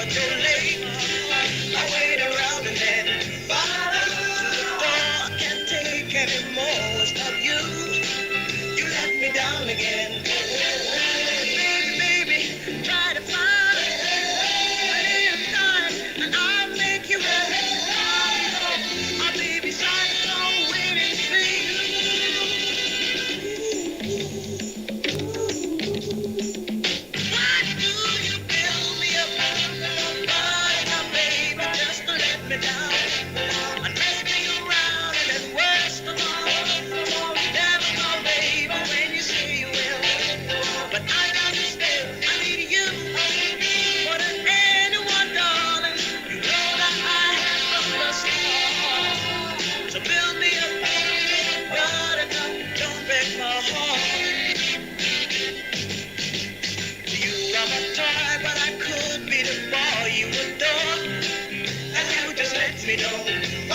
so late. I wait around and then bottom to the door. I can't take anymore. It's not you. You let me down again. Baby, baby, try to find a little time and I'll make you happy. I'll be beside you, waiting for you. Why do you build me up? Buttercup, baby, just to let me down. And mess me around and then worst of all, never go, baby, when you say you will. But I got to still, I need you more than anyone, darling. You know that I have from the start. So build me up, buttercup, don't break my heart. You are my toy, but I could be the boy you adore. And you just let me know. I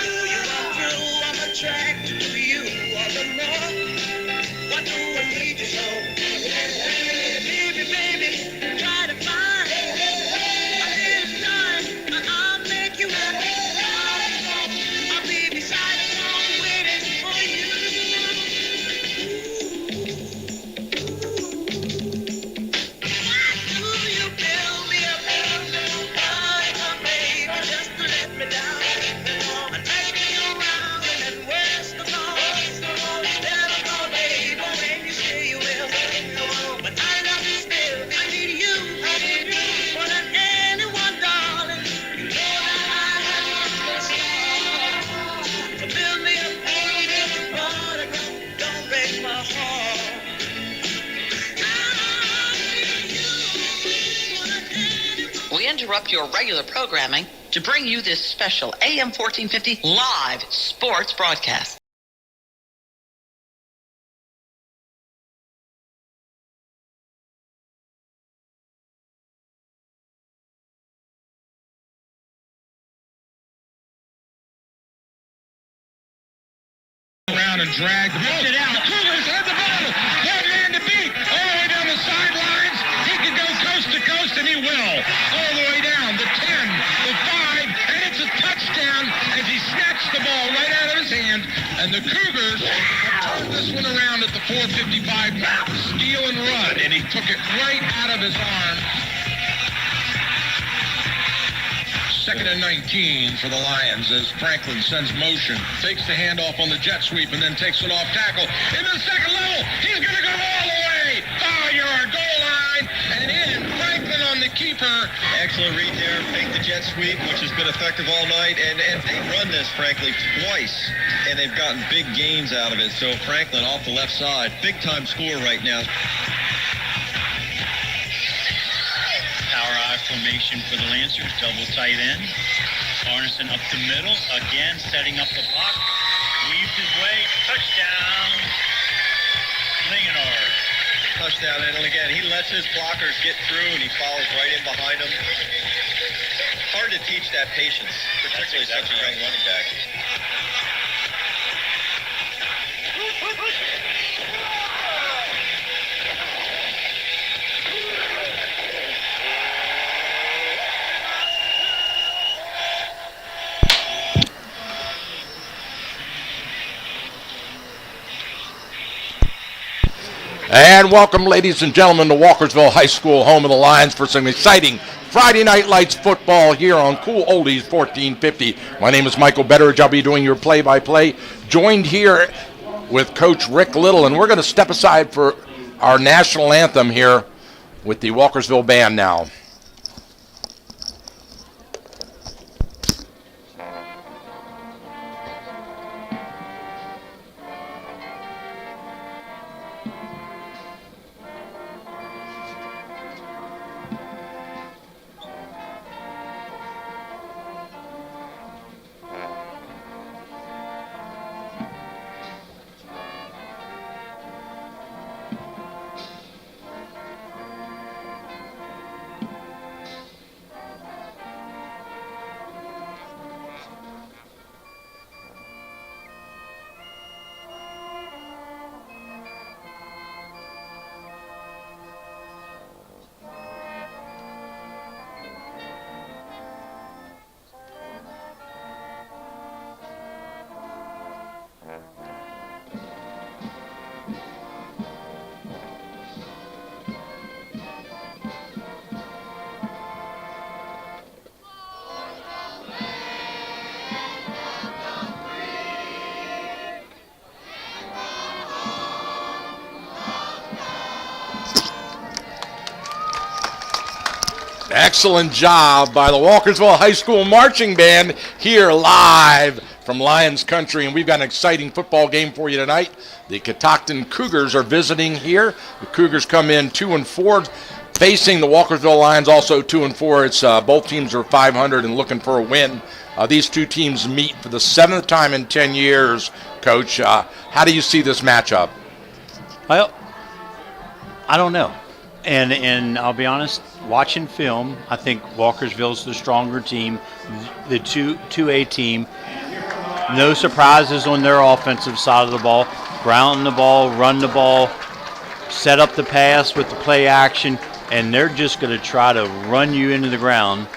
know you are true, I'm attracted to you all the more. What do I need to know? Baby, baby, try to find a little time and I'll make you happy. I'll be beside you, waiting for you. Why do you build me up? Buttercup, baby, just to let me down. And mess me around and then worst of all, never go, baby, when you say you will. But I love you still, I need you more than anyone, darling. You know that I have the start. So build me up, buttercup, don't break my heart. We interrupt your regular programming to bring you this special AM 1450 live sports broadcast. Around and drag the pitch it out. Cougars had the ball. One man to beat. All the way down the sidelines. He can go coast to coast, and he will. All the way down. The 10, the 5, and it's a touchdown as he snatched the ball right out of his hand. And the Cougars turned this one around at the 4:55 mark. Steal and run, and he took it right out of his arm. Second and 19 for the Lions as Franklin sends motion, takes the handoff on the jet sweep, and then takes it off tackle. Into the second level, he's going to go all the way. 5-yard goal line, and in. Franklin on the keeper. Excellent read there. Fake the jet sweep, which has been effective all night, and they've run this, frankly, twice, and they've gotten big gains out of it. So Franklin off the left side, big-time score right now. Power I formation for the Lancers, double tight end. Arneson up the middle, again setting up the block. Weaves his way, touchdown, Lingenor. Touchdown, and again, he lets his blockers get through, and he follows right in behind them. Hard to teach that patience, particularly such a young running back. And welcome, ladies and gentlemen, to Walkersville High School, home of the Lions, for some exciting Friday Night Lights football here on Cool Oldies 1450. My name is Michael Betteridge. I'll be doing your play-by-play, joined here with Coach Rick Little, and we're going to step aside for our national anthem here with the Walkersville Band now. Excellent job by the Walkersville High School Marching Band here live from Lions Country, and we've got an exciting football game for you tonight. The Catoctin Cougars are visiting here. The Cougars come in 2-4, facing the Walkersville Lions, also 2-4. It's both teams are 500 and looking for a win. These two teams meet for the 7th time in 10 years. Coach, how do you see this matchup? Well, I don't know. And I'll be honest, watching film, I think Walkersville's the stronger team, the 2A team. No surprises on their offensive side of the ball. Ground the ball, run the ball, set up the pass with the play action, and they're just going to try to run you into the ground.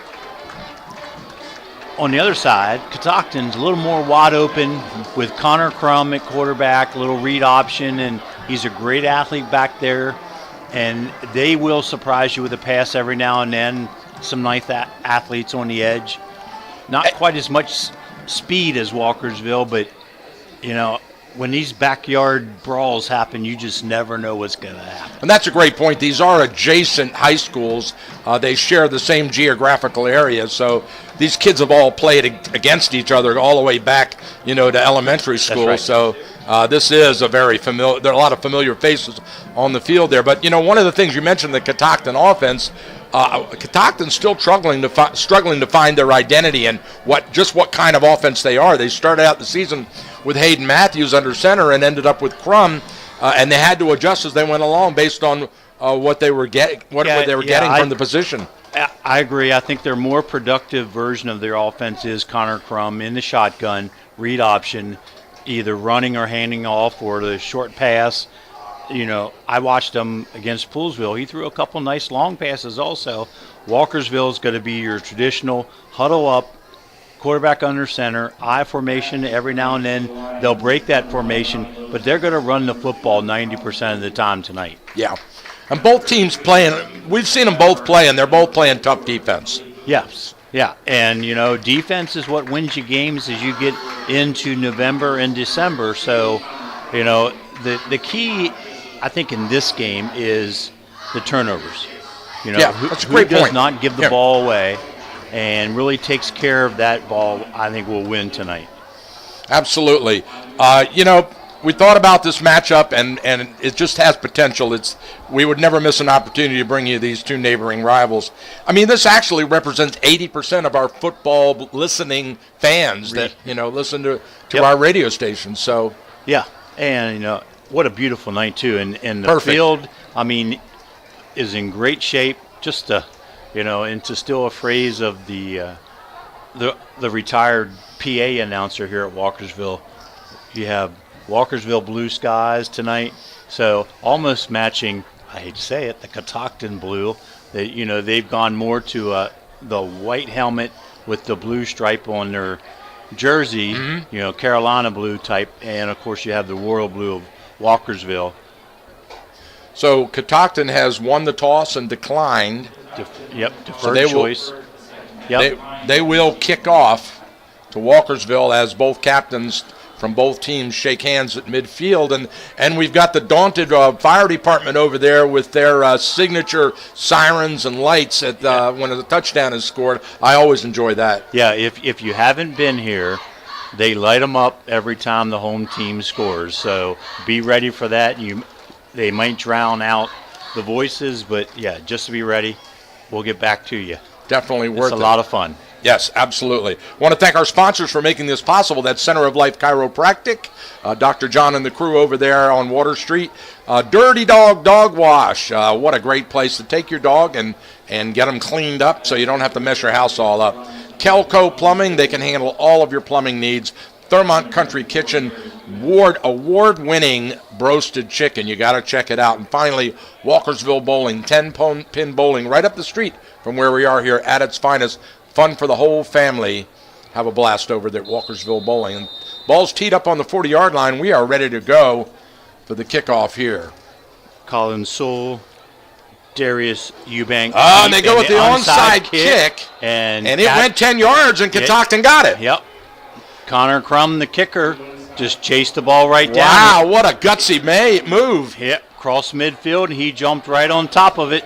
On the other side, Catoctin's a little more wide open with Connor Crum at quarterback, a little read option, and he's a great athlete back there. And they will surprise you with a pass every now and then. Some nice athletes on the edge. Not quite as much speed as Walkersville, but, you know, when these backyard brawls happen, you just never know what's going to happen. And that's a great point. These are adjacent high schools. They share the same geographical area, so these kids have all played against each other all the way back, you know, to elementary school. Right. So this is a very familiar. There are a lot of familiar faces on the field there. But you know, one of the things you mentioned, the Catoctin offense. Catoctin's still struggling to find their identity and what kind of offense they are. They started out the season with Hayden Matthews under center and ended up with Crum, and they had to adjust as they went along based on what they were getting from the position. I agree. I think their more productive version of their offense is Connor Crum in the shotgun, read option, either running or handing off or the short pass. You know, I watched them against Poolsville. He threw a couple nice long passes also. Walkersville is going to be your traditional huddle up, quarterback under center, I formation. Every now and then they'll break that formation, but they're going to run the football 90% of the time tonight. Yeah. And both teams playing, we've seen them both play, and they're both playing tough defense. Yes. Yeah. And, you know, defense is what wins you games as you get into November and December. So, you know, the key, I think, in this game is the turnovers. You know, that's a great who does point. not give the ball away and really takes care of that ball, I think will win tonight. Absolutely. You know, we thought about this matchup, and it just has potential. We would never miss an opportunity to bring you these two neighboring rivals. I mean, this actually represents 80% of our football listening fans that, you know, listen to our radio station. So yeah, and, you know, what a beautiful night, too. And the Perfect. field, I mean, is in great shape. Just to, you know, and to steal a phrase of the retired PA announcer here at Walkersville, you have Walkersville blue skies tonight. So almost matching, I hate to say it, the Catoctin blue. You know, they've gone more to the white helmet with the blue stripe on their jersey, you know, Carolina blue type. And, of course, you have the royal blue of Walkersville. So Catoctin has won the toss and declined. Deferred choice. They will kick off to Walkersville as both captains from both teams shake hands at midfield. And we've got the daunted fire department over there with their signature sirens and lights at when a touchdown is scored. I always enjoy that. Yeah, if you haven't been here, they light them up every time the home team scores. So be ready for that. They might drown out the voices, but, yeah, just to be ready. We'll get back to you. Definitely worth it. It's a lot of fun. Yes, absolutely. Want to thank our sponsors for making this possible. That's Center of Life Chiropractic, Dr. John and the crew over there on Water Street. Dirty Dog Dog Wash. What a great place to take your dog and get them cleaned up so you don't have to mess your house all up. Kelco Plumbing, they can handle all of your plumbing needs. Thurmont Country Kitchen, award-winning broasted chicken. You got to check it out. And finally, Walkersville Bowling, 10-pin bowling right up the street from where we are here at its finest. Fun for the whole family. Have a blast over there at Walkersville Bowling. And ball's teed up on the 40-yard line. We are ready to go for the kickoff here. Colin Sewell, Darius Eubank. And they go with the onside kick. And it went 10 yards, and Catoctin got it. Yep. Connor Crum, the kicker, just chased the ball right down. Wow, what a gutsy move. Yep, cross midfield, and he jumped right on top of it.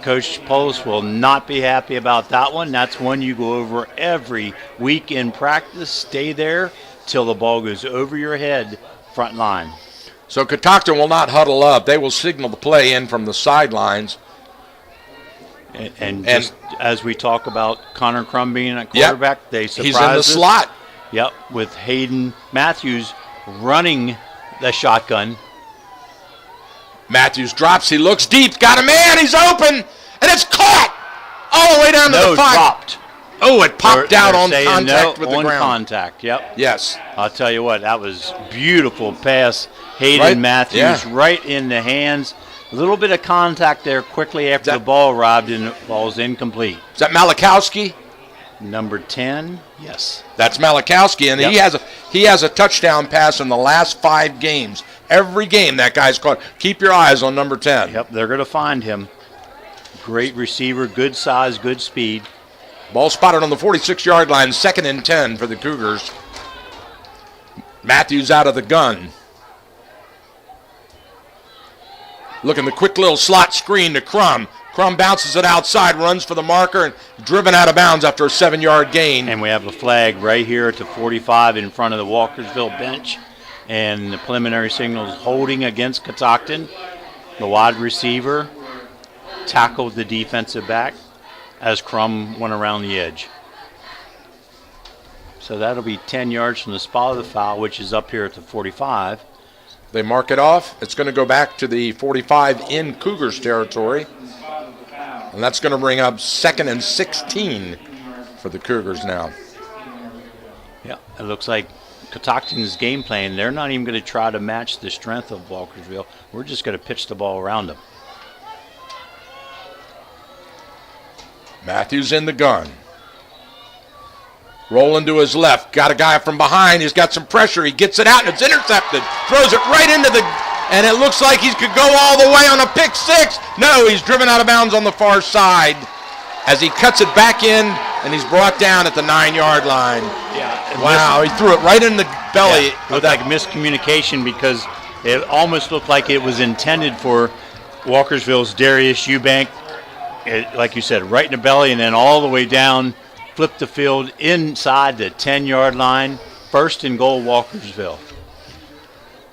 Coach Polis will not be happy about that one. That's one you go over every week in practice. Stay there till the ball goes over your head, front line. So Catoctin will not huddle up. They will signal the play in from the sidelines. And just as we talk about Connor Crum being at quarterback, they surprised He's in the us. slot. Yep, with Hayden Matthews running the shotgun. Matthews drops. He looks deep. Got a man. He's open. And it's caught all the way down to the 5. Dropped. Oh, it popped out on saying contact with the on ground. contact, yep. Yes. I'll tell you what, that was beautiful pass. Hayden Right, Matthews yeah. right in the hands. A little bit of contact there quickly after the ball arrived, and the ball's incomplete. Is that Malakowski? Number 10, yes. That's Malakowski, and he has a touchdown pass in the last 5 games. Every game that guy's caught. Keep your eyes on number 10. Yep, they're going to find him. Great receiver, good size, good speed. Ball spotted on the 46-yard line, 2nd and 10 for the Cougars. Matthews out of the gun. Looking the quick little slot screen to Crum. Crum bounces it outside, runs for the marker, and driven out of bounds after a 7-yard gain. And we have a flag right here at the 45 in front of the Walkersville bench. And the preliminary signal is holding against Catoctin. The wide receiver tackled the defensive back as Crum went around the edge. So that'll be 10 yards from the spot of the foul, which is up here at the 45. They mark it off. It's going to go back to the 45 in Cougars territory. And that's going to bring up 2nd and 16 for the Cougars now. Yeah, it looks like Catoctin's game plan, they're not even going to try to match the strength of Walkersville. We're just going to pitch the ball around them. Matthews in the gun. Rolling to his left. Got a guy from behind. He's got some pressure. He gets it out, and it's intercepted. Throws it right into the... And it looks like he could go all the way on a pick 6. No, he's driven out of bounds on the far side as he cuts it back in, and he's brought down at the 9-yard line. Yeah. Wow, he threw it right in the belly. Yeah, looked like miscommunication because it almost looked like it was intended for Walkersville's Darius Eubank. Like you said, right in the belly and then all the way down, flipped the field inside the 10-yard line. 1st and goal, Walkersville.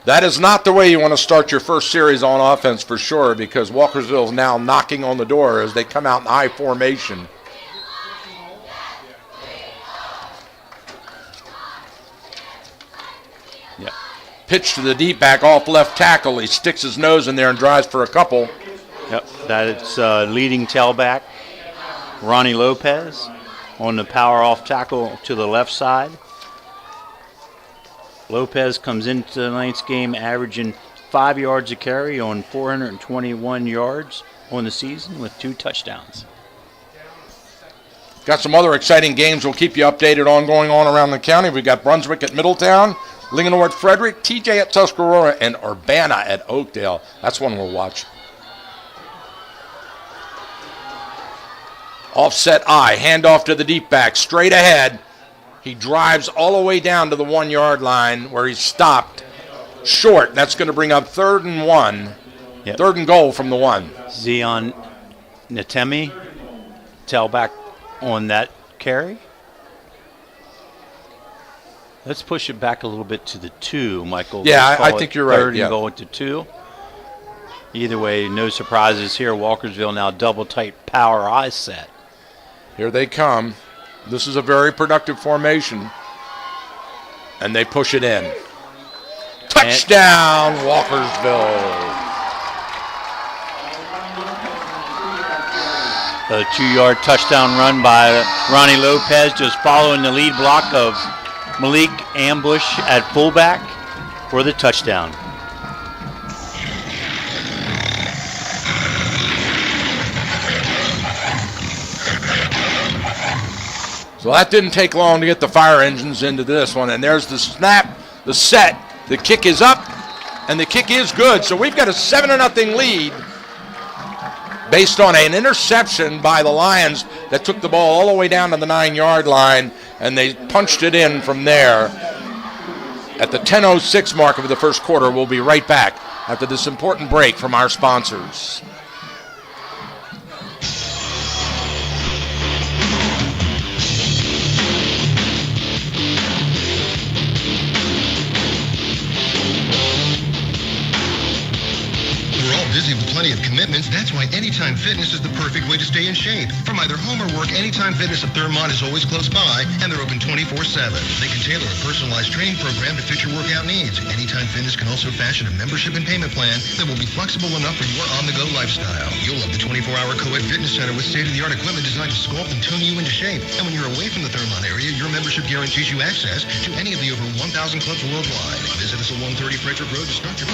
That is not the way you want to start your first series on offense for sure, because Walkersville is now knocking on the door as they come out in high formation. Yep. Pitch to the deep back off left tackle. He sticks his nose in there and drives for a couple. Yep, that's leading tailback, Ronnie Lopez, on the power off tackle to the left side. Lopez comes into tonight's game averaging 5 yards a carry on 421 yards on the season with 2 touchdowns. Got some other exciting games we'll keep you updated on going on around the county. We've got Brunswick at Middletown, Linganore at Frederick, TJ at Tuscarora, and Urbana at Oakdale. That's one we'll watch. Offset eye, handoff to the deep back, straight ahead. He drives all the way down to the 1-yard line where he's stopped short. That's going to bring up 3rd and 1. Yep. 3rd and goal from the 1. Zion Natemi, tailback on that carry. Let's push it back a little bit to the 2, Michael. Yeah, Let's I call think it you're right. 3rd Yeah. and goal to 2. Either way, no surprises here. Walkersville now double tight power eye set. Here they come. This is a very productive formation. And they push it in. Touchdown, Walkersville. A 2-yard touchdown run by Ronnie Lopez, just following the lead block of Malik Ambush at fullback for the touchdown. So that didn't take long to get the fire engines into this one. And there's the snap, the set. The kick is up, and the kick is good. So we've got a 7-0 lead based on an interception by the Lions that took the ball all the way down to the 9-yard line, and they punched it in from there. At the 10:06 mark of the first quarter, we'll be right back after this important break from our sponsors. That's why Anytime Fitness is the perfect way to stay in shape. From either home or work, Anytime Fitness of Thurmont is always close by, and they're open 24/7. They can tailor a personalized training program to fit your workout needs. Anytime Fitness can also fashion a membership and payment plan that will be flexible enough for your on-the-go lifestyle. You'll love the 24-hour co-ed fitness center with state-of-the-art equipment designed to sculpt and tone you into shape. And when you're away from the Thurmont area, your membership guarantees you access to any of the over 1,000 clubs worldwide. Visit us at 130 Frederick Road to start your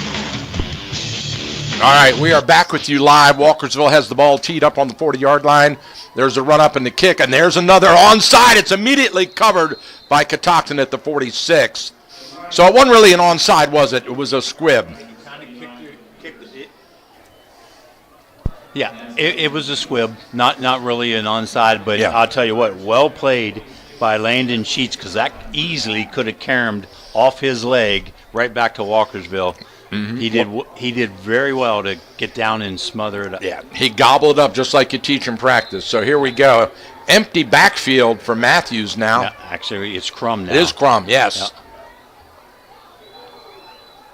All right, we are back with you live. Walkersville has the ball teed up on the 40-yard line. There's a run-up and the kick, and there's another onside. It's immediately covered by Catoctin at the 46. So it wasn't really an onside, was it? It was a squib. Yeah, it was a squib, not really an onside, but Yeah. I'll tell you what, well played by Landon Sheets, because that easily could have caromed off his leg right back to Walkersville. Mm-hmm. He did very well to get down and smother it up. Yeah, he gobbled it up just like you teach in practice. So here we go. Empty backfield for Matthews now. Yeah, actually, it's Crum now. It is Crum, yes.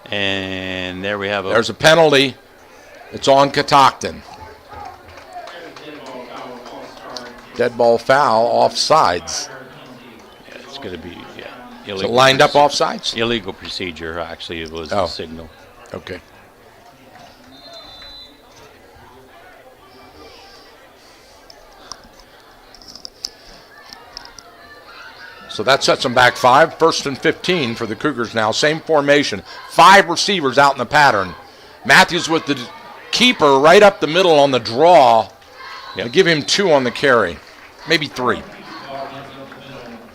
Yeah. And there we have There's a penalty. It's on Catoctin. Dead ball foul, offsides. Yeah, it's going to be illegal. So lined up offsides? Illegal procedure, actually, it was Oh. a signal. Okay. So that sets them back 5. 1st and 15 for the Cougars now. Same formation. 5 receivers out in the pattern. Matthews with the keeper right up the middle on the draw. Yep. They give him 2 on the carry. Maybe 3.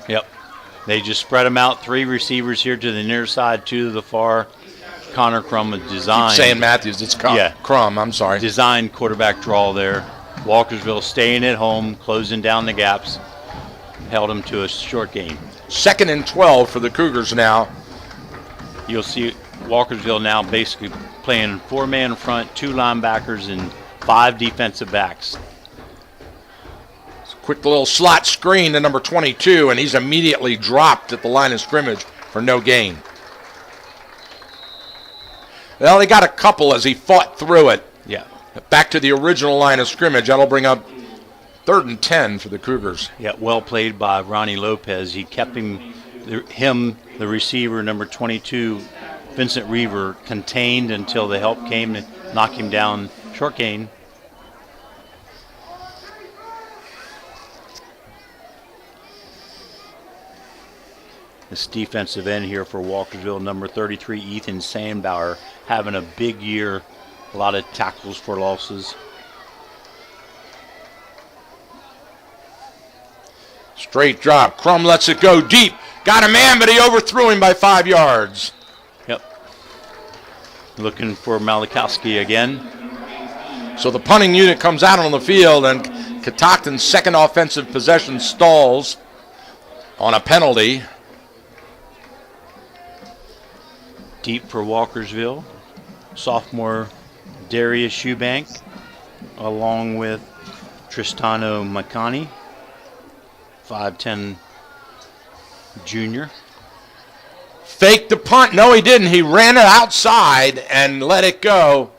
Yep. They just spread them out. 3 receivers here to the near side, 2 to the far. Connor Crum was designed. Keep saying Matthews. It's Crum. I'm sorry. Designed quarterback draw there. Walkersville staying at home, closing down the gaps. Held them to a short gain. 2nd and 12 for the Cougars now. You'll see Walkersville now basically playing 4-man front, 2 linebackers, and 5 defensive backs. Quick little slot screen to number 22, and he's immediately dropped at the line of scrimmage for no gain. Well, they got a couple as he fought through it. Yeah. Back to the original line of scrimmage. That'll bring up 3rd and 10 for the Cougars. Yeah, well played by Ronnie Lopez. He kept the receiver, number 22, Vincent Reaver, contained until the help came to knock him down. Short gain. This defensive end here for Walkersville, number 33, Ethan Sandbauer, having a big year. A lot of tackles for losses. Straight drop. Crum lets it go deep. Got a man, but he overthrew him by 5 yards. Yep. Looking for Malakowski again. So the punting unit comes out on the field, and Catoctin's 2nd offensive possession stalls on a penalty. Deep for Walkersville. Sophomore Darius Shoebank, along with Tristano Makani, 5'10" junior. Faked the punt. No, he didn't. He ran it outside and let it go.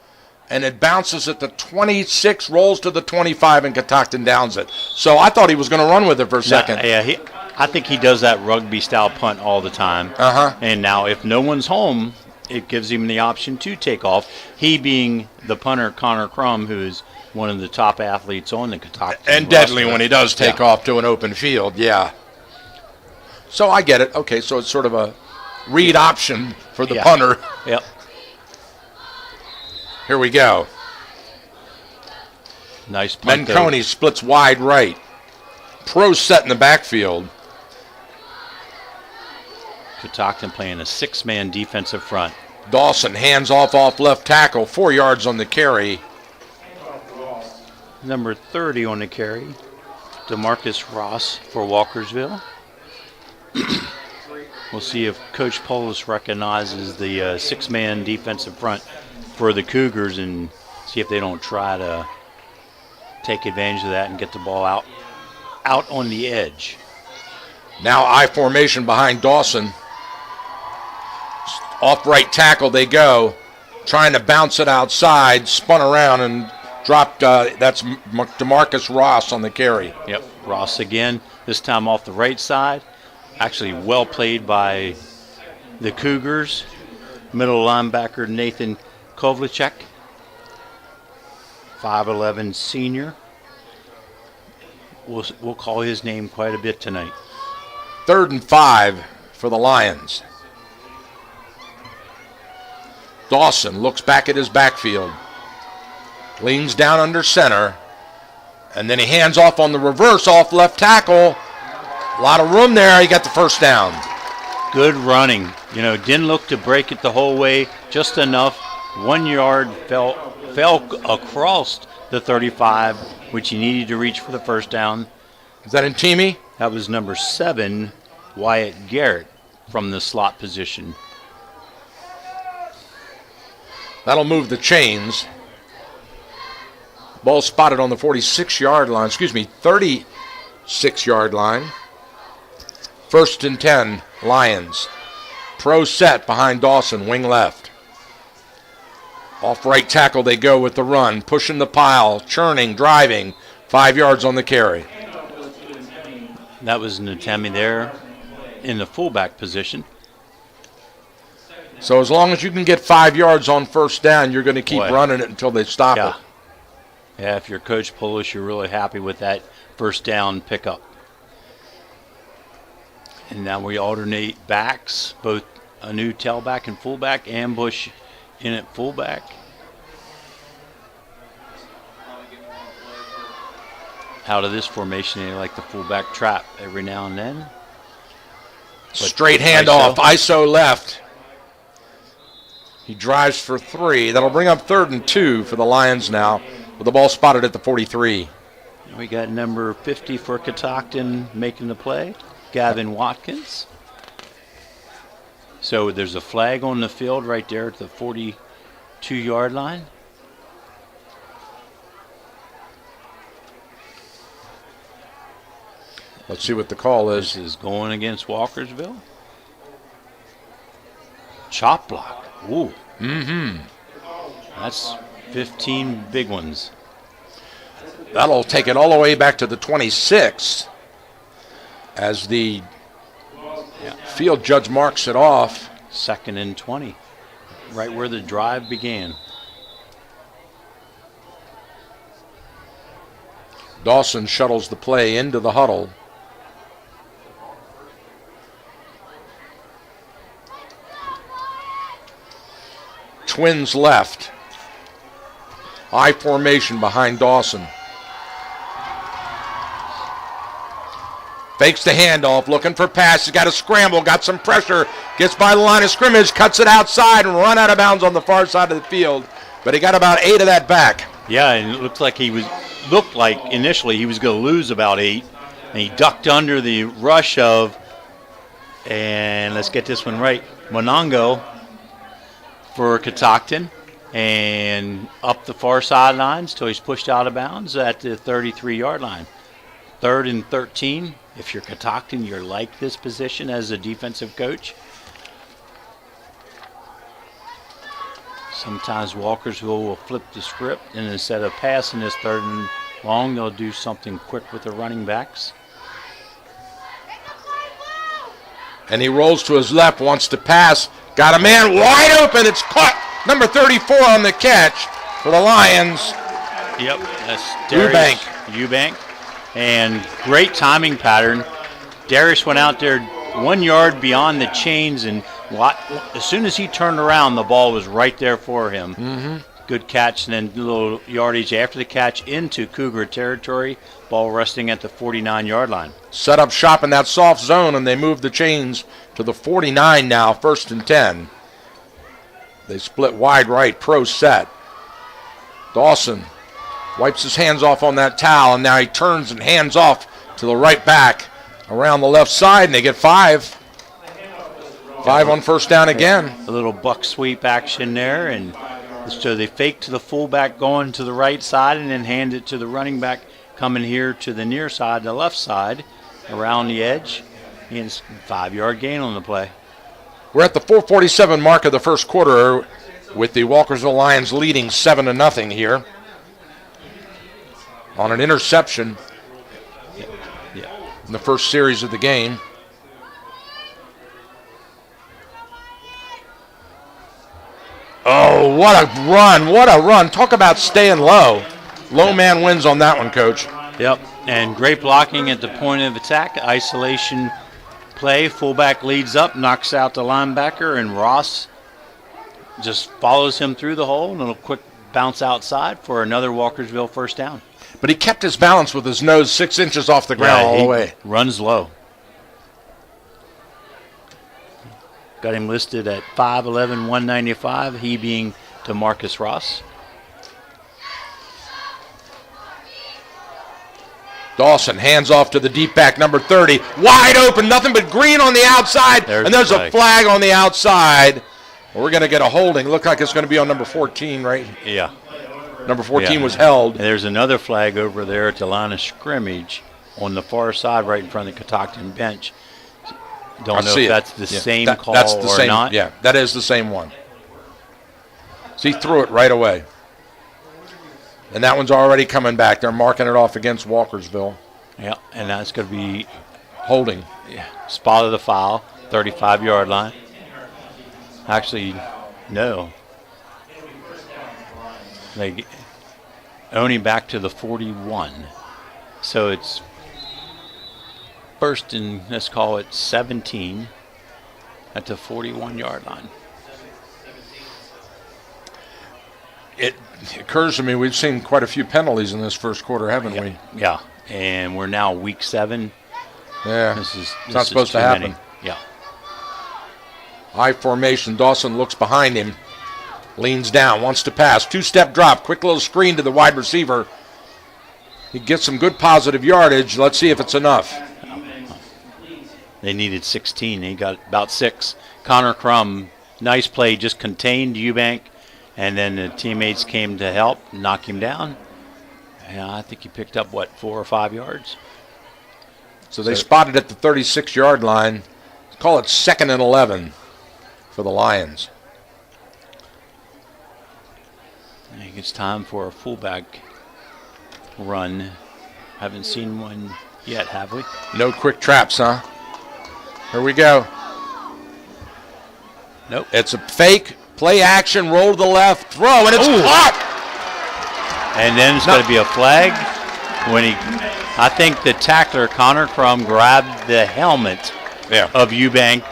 And it bounces at the 26, rolls to the 25, and Catoctin downs it. So I thought he was going to run with it for a second. I think he does that rugby-style punt all the time. Uh-huh. And now if no one's home, it gives him the option to take off. He being the punter, Connor Crum, who is one of the top athletes on the Catoctin and deadly when he does take off to an open field, yeah. So I get it. Okay, so it's sort of a read option for the punter. Yep. Here we go. Nice punt. Menconi splits wide right. Pro set in the backfield. Catoctin playing a 6-man defensive front. Dawson hands off left tackle. 4 yards on the carry. Number 30 on the carry, DeMarcus Ross for Walkersville. We'll see if Coach Polis recognizes the 6-man defensive front for the Cougars and see if they don't try to take advantage of that and get the ball out on the edge. Now I formation behind Dawson. Off right tackle they go. Trying to bounce it outside. Spun around and Dropped, that's DeMarcus Ross on the carry. Yep, Ross again, this time off the right side. Actually well played by the Cougars. Middle linebacker Nathan Kovlicek, 5'11" senior. We'll call his name quite a bit tonight. 3rd and 5 for the Lions. Dawson looks back at his backfield. Leans down under center. And then he hands off on the reverse off left tackle. A lot of room there. He got the first down. Good running. Didn't look to break it the whole way. Just enough. 1 yard fell across the 35, which he needed to reach for the first down. Is that in Teamy? That was number 7, Wyatt Garrett, from the slot position. That'll move the chains. Ball spotted on the 46-yard line. 36-yard line. 1st and 10, Lions. Pro set behind Dawson, wing left. Off right tackle they go with the run. Pushing the pile, churning, driving. 5 yards on the carry. That was Natemi there in the fullback position. So as long as you can get 5 yards on first down, you're going to keep Boy. running it until they stop it. Yeah, if you're Coach Polish, you're really happy with that first down pickup. And now we alternate backs, both a new tailback and fullback, ambush in at fullback. Out of this formation, they like the fullback trap every now and then. Straight handoff, ISO left. He drives for 3. That'll bring up 3rd and 2 for the Lions now, with the ball spotted at the 43. We got number 50 for Catoctin making the play, Gavin Watkins. So there's a flag on the field right there at the 42-yard line. Let's see what the call is. This is going against Walkersville. Chop block. Ooh. Mm-hmm. That's 15 big ones. That'll take it all the way back to the 26 as the field judge marks it off. 2nd and 20, right where the drive began. Dawson shuttles the play into the huddle. Twins left. I formation behind Dawson. Fakes the handoff, looking for pass. He's got to scramble, got some pressure. Gets by the line of scrimmage, cuts it outside, and run out of bounds on the far side of the field. But he got about 8 of that back. Yeah, and it looked like initially he was going to lose about 8, and he ducked under the rush of, and let's get this one right, Monongo for Catoctin, and up the far sidelines till he's pushed out of bounds at the 33-yard line. 3rd and 13. If you're Catoctin, you're like this position as a defensive coach. Sometimes Walkersville will flip the script, and instead of passing this 3rd and long, they'll do something quick with the running backs. And he rolls to his left, wants to pass. Got a man wide open. It's caught. Number 34 on the catch for the Lions. Yep, that's Darius Eubank. And great timing pattern. Darius went out there 1 yard beyond the chains, and as soon as he turned around, the ball was right there for him. Mm-hmm. Good catch, and then a little yardage after the catch into Cougar territory. Ball resting at the 49-yard line. Set up shop in that soft zone, and they move the chains to the 49 now, 1st and 10. They split wide right, pro set. Dawson wipes his hands off on that towel, and now he turns and hands off to the right back around the left side, and they get 5. 5 on first down again. A little buck sweep action there, and so they fake to the fullback going to the right side and then hand it to the running back coming here to the near side, the left side, around the edge. And it's a 5-yard gain on the play. We're at the 4:47 mark of the first quarter with the Walkersville Lions leading 7-0 here. on an interception Yeah. in the first series of the game. Oh, what a run. What a run. Talk about staying low. Low man wins on that one, Coach. Yep, and great blocking at the point of attack. Isolation play. Fullback leads up, knocks out the linebacker, and Ross just follows him through the hole. And a little quick bounce outside for another Walkersville first down. But he kept his balance with his nose 6 inches off the ground all the way. Runs low. Got him listed at 5'11", 195, he being DeMarcus Ross. Dawson hands off to the deep back, number 30. Wide open, nothing but green on the outside. And there's a flag on the outside. We're going to get a holding. Look like it's going to be on number 14, right? Yeah. Number 14 was held. And there's another flag over there at the line of scrimmage on the far side right in front of the Catoctin bench. Don't know if that's the same call that's the or same, not. Yeah, that is the same one. So he threw it right away. And that one's already coming back. They're marking it off against Walkersville. Yeah, and that's going to be holding. Yeah, spot of the foul, 35-yard line. Actually, no. They only back to the 41. So it's first and let's call it 17 at the 41-yard line. It occurs to me we've seen quite a few penalties in this first quarter, haven't we? Yeah, and we're now week 7. Yeah, this is not supposed to happen. Many. Yeah. High formation. Dawson looks behind him, leans down, wants to pass. 2-step drop, quick little screen to the wide receiver. He gets some good positive yardage. Let's see if it's enough. They needed 16. He got about 6. Connor Crum, nice play, just contained Eubank, and then the teammates came to help, knock him down. And I think he picked up, 4 or 5 yards? So they spotted at the 36-yard line. Call it 2nd and 11 for the Lions. I think it's time for a fullback run. Haven't seen one yet, have we? No quick traps, huh? Here we go. Nope. It's a fake, play action, roll to the left, throw, and it's caught. And then it's going to be a flag when I think the tackler, Connor Crum, grabbed the helmet of Eubank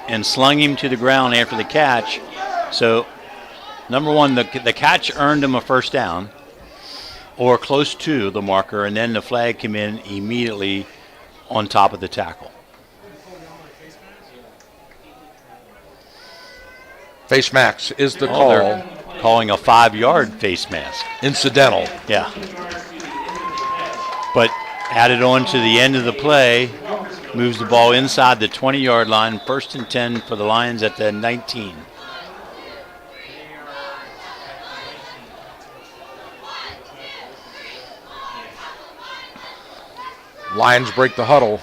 and slung him to the ground after the catch. So, number one, the catch earned him a first down or close to the marker, and then the flag came in immediately on top of the tackle. Face mask is the call. They're calling a 5-yard face mask. Incidental. Yeah. But added on to the end of the play, moves the ball inside the 20-yard line, 1st and 10 for the Lions at the 19. Lions break the huddle.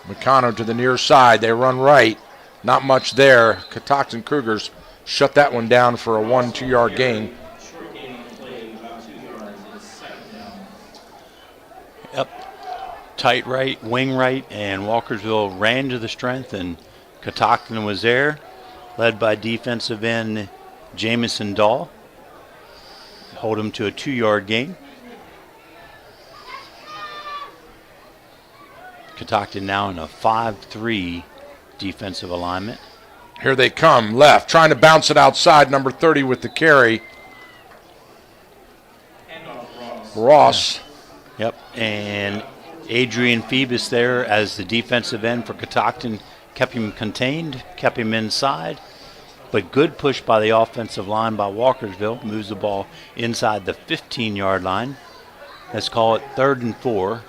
McConnell to the near side. They run right. Not much there. Catoctin Cougars shut that one down for a 1-2-yard gain. Yep. Tight right, wing right, and Walkersville ran to the strength, and Catoctin was there, led by defensive end Jamison Dahl. Hold him to a 2-yard gain. Catoctin now in a 5-3 defensive alignment. Here they come, left, trying to bounce it outside, number 30 with the carry. Ross. Yep, and Adrian Phoebus there as the defensive end for Catoctin. Kept him contained, kept him inside, but good push by the offensive line by Walkersville. Moves the ball inside the 15-yard line. Let's call it 3rd and 4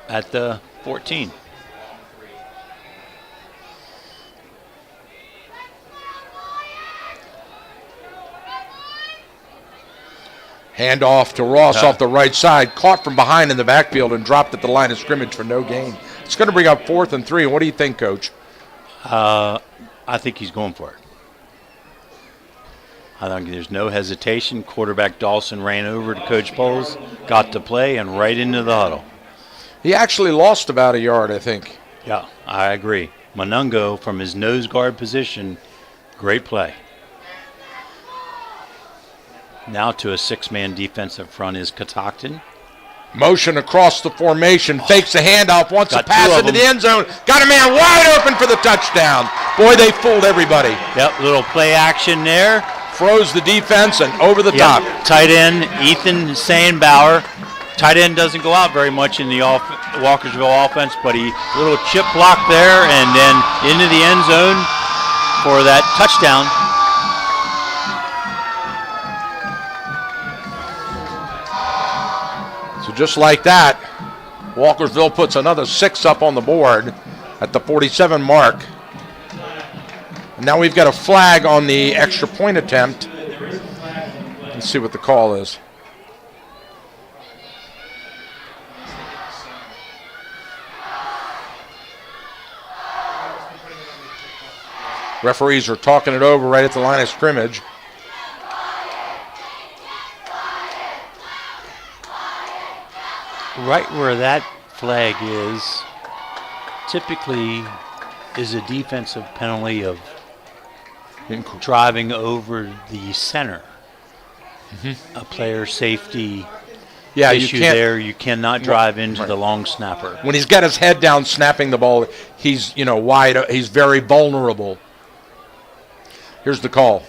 at the 14. Hand off to Ross off the right side. Caught from behind in the backfield and dropped at the line of scrimmage for no gain. It's going to bring up 4th and 3. What do you think, Coach? I think he's going for it. I think there's no hesitation. Quarterback Dawson ran over to Coach Poles, got the play, and right into the huddle. He actually lost about a yard, I think. Yeah, I agree. Monungo from his nose guard position, great play. Now to a 6-man defensive front is Catoctin. Motion across the formation, fakes a handoff, wants to Got pass two of into the them. end zone. Got a man wide open for the touchdown. Boy, they fooled everybody. Yep, little play action there. Froze the defense and over the top. Tight end Ethan Sandbauer. Tight end doesn't go out very much in the Walkersville offense, but he little chip block there and then into the end zone for that touchdown. So just like that, Walkersville puts another 6 up on the board at the 47 mark. And now we've got a flag on the extra point attempt. Let's see what the call is. Referees are talking it over right at the line of scrimmage. Right where that flag is, typically is a defensive penalty of driving over the center. A player safety issue there. You cannot drive into the long snapper. When he's got his head down snapping the ball, he's wide. He's very vulnerable. Here's the call.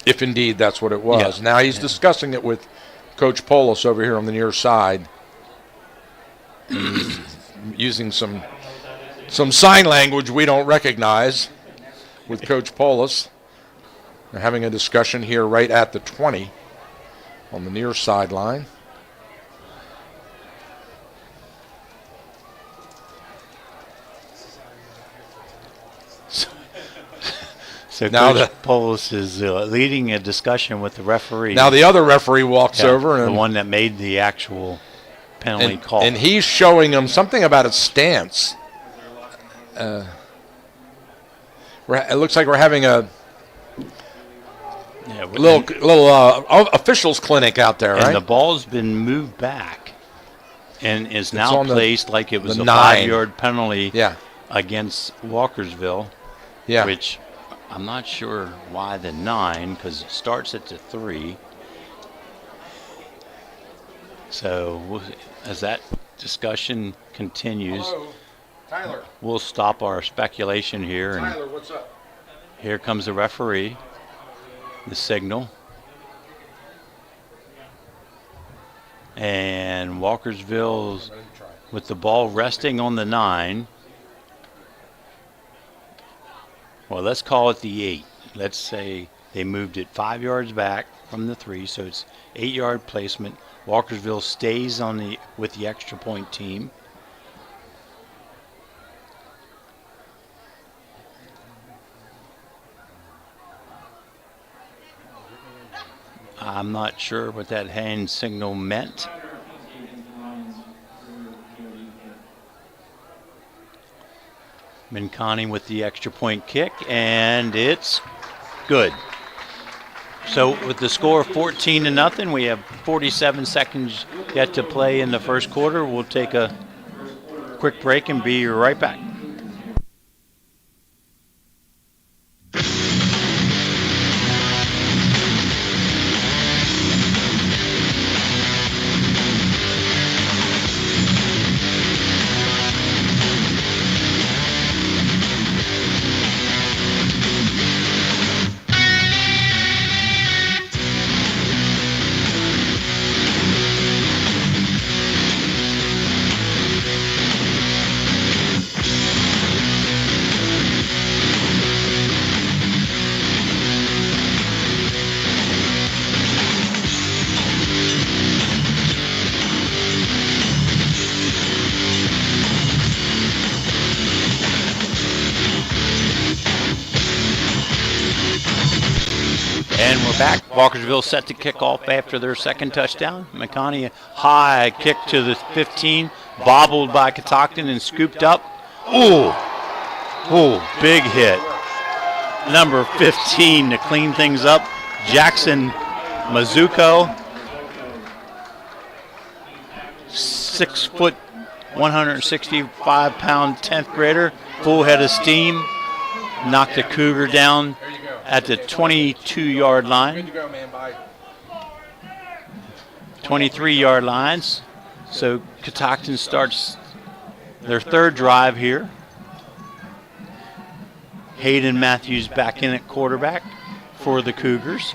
If indeed that's what it was. Yeah. Now he's discussing it with Coach Polis over here on the near side. He's using some sign language we don't recognize with Coach Polis. They're having a discussion here right at the 20 on the near sideline. So now Coach Polis is leading a discussion with the referee. Now the other referee walks over. The one that made the actual penalty call. And he's showing him something about a stance. It looks like we're having a little officials clinic out there, right? And the ball's been moved back and is now placed like it was a 9. 5-yard penalty against Walkersville, which I'm not sure why the 9, because it starts at the 3. So as that discussion continues, Tyler. We'll stop our speculation here. And Tyler, what's up? Here comes the referee, the signal. And Walkersville with the ball resting on the 9. Well, let's call it the 8. Let's say they moved it 5 yards back from the 3, so it's 8-yard placement. Walkersville stays on with the extra point team. I'm not sure what that hand signal meant. Minkani with the extra point kick, and it's good. So with the score 14-0, we have 47 seconds yet to play in the first quarter. We'll take a quick break and be right back. And we're back. Walkersville set to kick off after their second touchdown. McConaughey high kick to the 15, bobbled by Catoctin and scooped up. Ooh, big hit. number 15 to clean things up, Jackson Mizuko. 6 foot, 165-pound 10th grader, full head of steam. Knocked the Cougar down at the 22-yard line. 23-yard lines. So Catoctin starts their third drive here. Hayden Matthews back in at quarterback for the Cougars.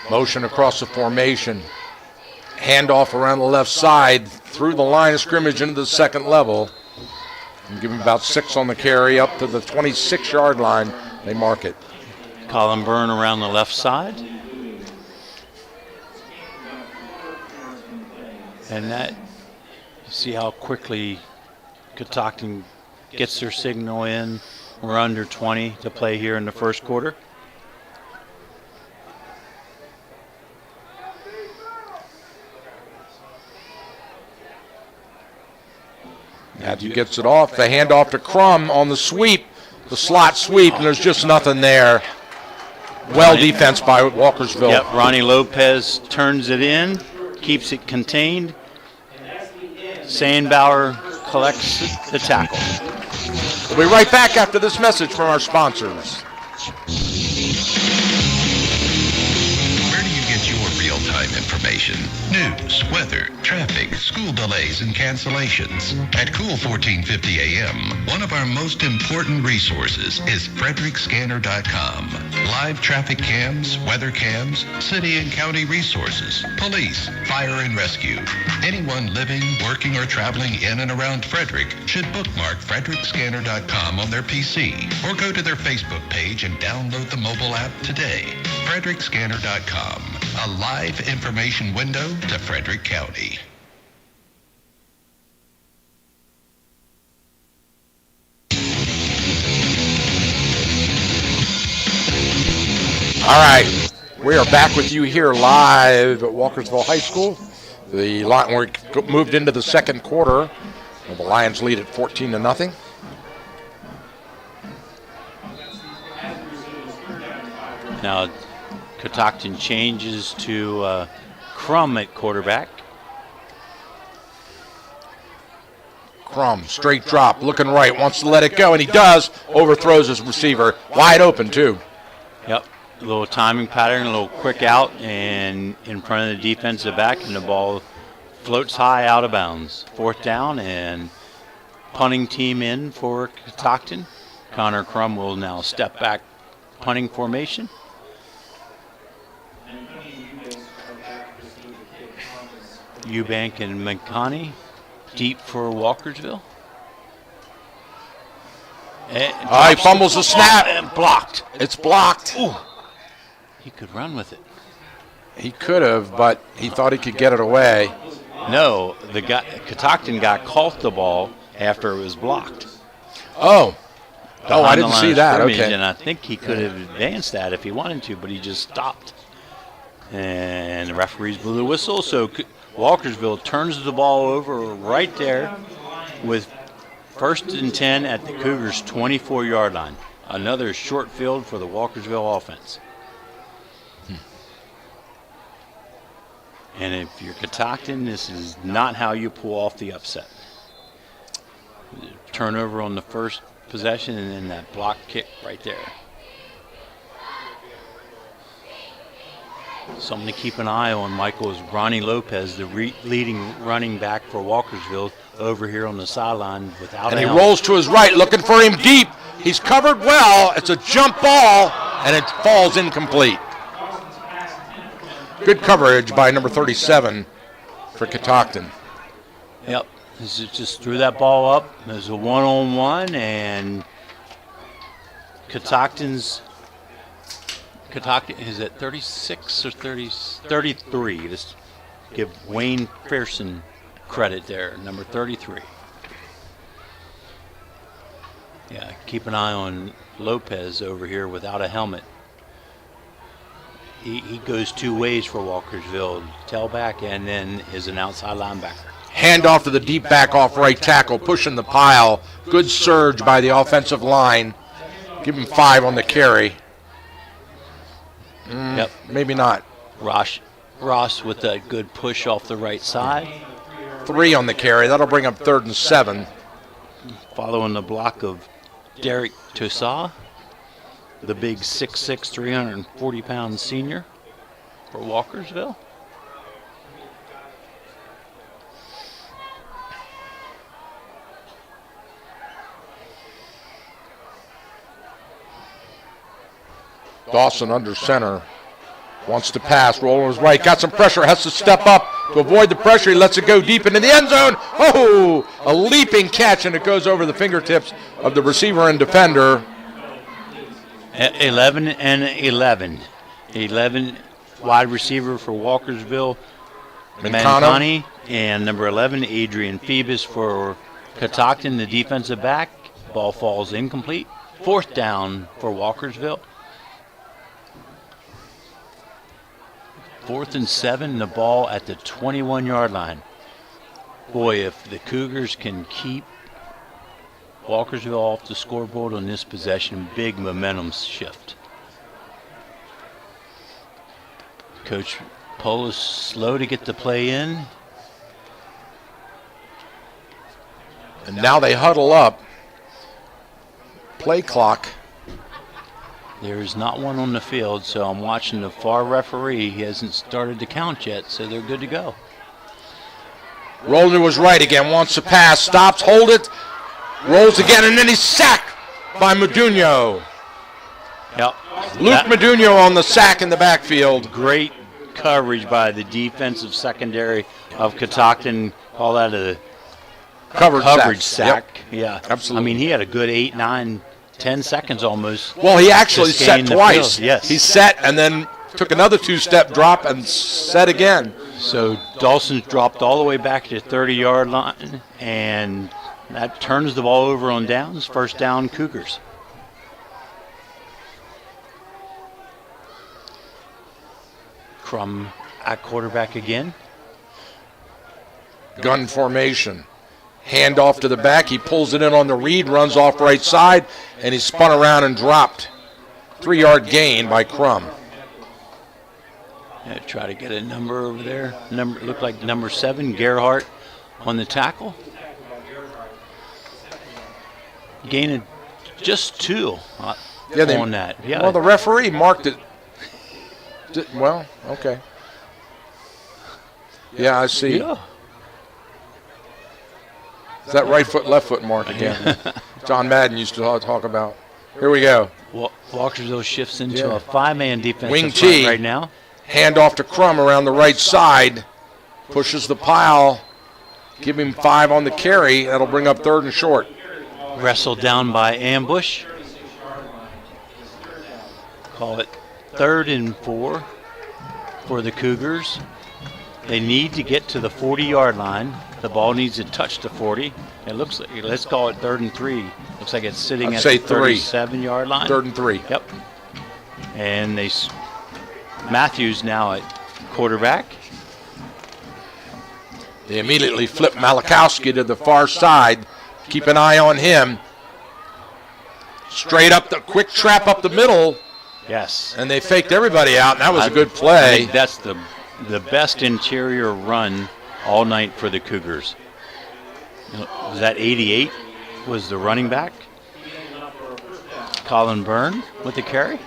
Motion across the formation. Handoff around the left side through the line of scrimmage into the second level. And give him about 6 on the carry up to the 26-yard line. They mark it. Colin Byrne around the left side. And that, see how quickly Catoctin gets their signal in. We're under 20 to play here in the first quarter. Matthew gets it off. The handoff to Crum on the sweep, the slot sweep, and there's just nothing there. Well defense by Walkersville. Yep, Ronnie Lopez turns it in, keeps it contained. Sandbauer collects the tackle. We'll be right back after this message from our sponsors. Where do you get your real-time information? News, weather, traffic, school delays, and cancellations. At Cool 1450 AM, one of our most important resources is FrederickScanner.com. Live traffic cams, weather cams, city and county resources, police, fire and rescue. Anyone living, working, or traveling in and around Frederick should bookmark FrederickScanner.com on their PC or go to their Facebook page and download the mobile app today. FrederickScanner.com, a live information window to Frederick County. All right, we are back with you here live at Walkersville High School. The we're moved into the second quarter. The Lions lead at 14-0. Now, Catoctin changes to Crum at quarterback. Crum, straight drop, looking right, wants to let it go, and he does. Overthrows his receiver, wide open too. Yep, a little timing pattern, a little quick out, and in front of the defensive back, and the ball floats high out of bounds. Fourth down, and punting team in for Catoctin. Connor Crum will now step back, punting formation. Eubank and McConney deep for Walkersville. He fumbles the snap. And blocked. It's blocked. Ooh. He could run with it. He could have, but he thought he could get it away. No, the guy Catoctin got caught the ball after it was blocked. Oh, I didn't see that. Okay. Okay. And I think he could have advanced that if he wanted to, but he just stopped. And the referees blew the whistle, so Walkersville turns the ball over right there with 1st and 10 at the Cougars' 24-yard line. Another short field for the Walkersville offense. And if you're Catoctin, this is not how you pull off the upset. Turnover on the first possession and then that block kick right there. Something to keep an eye on, Michael, is Ronnie Lopez, the leading running back for Walkersville, over here on the sideline without And a he helmet. rolls to his right, looking for him deep. He's covered well. It's a jump ball, and it falls incomplete. Good coverage by number 37 for Catoctin. Yep, just threw that ball up. There's a one-on-one, and Catoctin is at 36 or 33. Let's give Wayne Pearson credit there, number 33. Yeah, keep an eye on Lopez over here without a helmet. he goes two ways for Walkersville, tailback and then is an outside linebacker. Handoff to the deep back off right tackle, pushing the pile. Good surge by the offensive line. Give him 5 on the carry. Yep. Maybe not. Ross with a good push off the right side. 3 on the carry. That'll bring up 3rd and 7. Following the block of Derek Toussaint, the big 6'6", 340-pound senior for Walkersville. Dawson under center. Wants to pass. Roller is right. Got some pressure. Has to step up to avoid the pressure. He lets it go deep into the end zone. Oh, a leaping catch, and it goes over the fingertips of the receiver and defender. 11 and 11. 11 wide receiver for Walkersville, Mancani, and number 11, Adrian Phoebus for Catoctin, the defensive back. Ball falls incomplete. 4th down for Walkersville. 4th and 7, the ball at the 21-yard line. Boy, if the Cougars can keep Walkersville off the scoreboard on this possession, big momentum shift. Coach Polis slow to get the play in. And now they huddle up. Play clock. There's not one on the field, so I'm watching the far referee. He hasn't started to count yet, so they're good to go. Roller was right again. Wants to pass. Stops. Hold it. Rolls again, and then he's sacked by Modugno. Yep. Luke Modugno on the sack in the backfield. Great coverage by the defensive secondary of Catoctin. Call that a coverage sack. Yep. Yeah, absolutely. I mean, he had a good 8, 9, 10 seconds almost. Well, he actually set twice. Yes. He set and then took another 2-step drop and set again. So Dawson's dropped all the way back to the 30-yard line, and that turns the ball over on downs. 1st down, Cougars. Crum at quarterback again. Gun formation. Hand off to the back. He pulls it in on the read, runs off right side, and he spun around and dropped. 3-yard gain by Crum. Yeah, try to get a number over there. Looked like number 7, Gerhardt, on the tackle. Gain of just 2 on that. Yeah. Well, the referee marked it. Well, okay. Yeah, I see. Yeah. Is that right foot, left foot mark again? John Madden used to talk about. Here we go. Walkersville shifts into a 5-man defensive Wing front T right now. Hand off to Crum around the right side. Pushes the pile. Give him 5 on the carry. That'll bring up 3rd and short. Wrestled down by ambush. Call it 3rd and 4 for the Cougars. They need to get to the 40-yard line. The ball needs to touch the 40. It looks like, let's call it 3rd and 3. Looks like it's sitting at the 37-yard line. 3rd and 3. Yep. And Matthews now at quarterback. They immediately flip Malakowski to the far side. Keep an eye on him. Straight up the quick trap up the middle. Yes. And they faked everybody out, and that was a good I play. think that's the best interior run all night for the Cougars. Was that 88? Was the running back? Colin Byrne with the carry?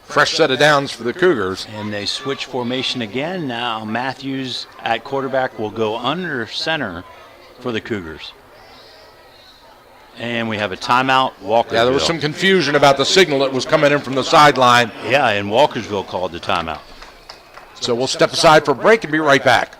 Fresh set of downs for the Cougars. And they switch formation again. Now Matthews at quarterback will go under center for the Cougars. And we have a timeout, Walkersville. Yeah, there was some confusion about the signal that was coming in from the sideline. Yeah, and Walkersville called the timeout. So we'll step aside for a break and be right back.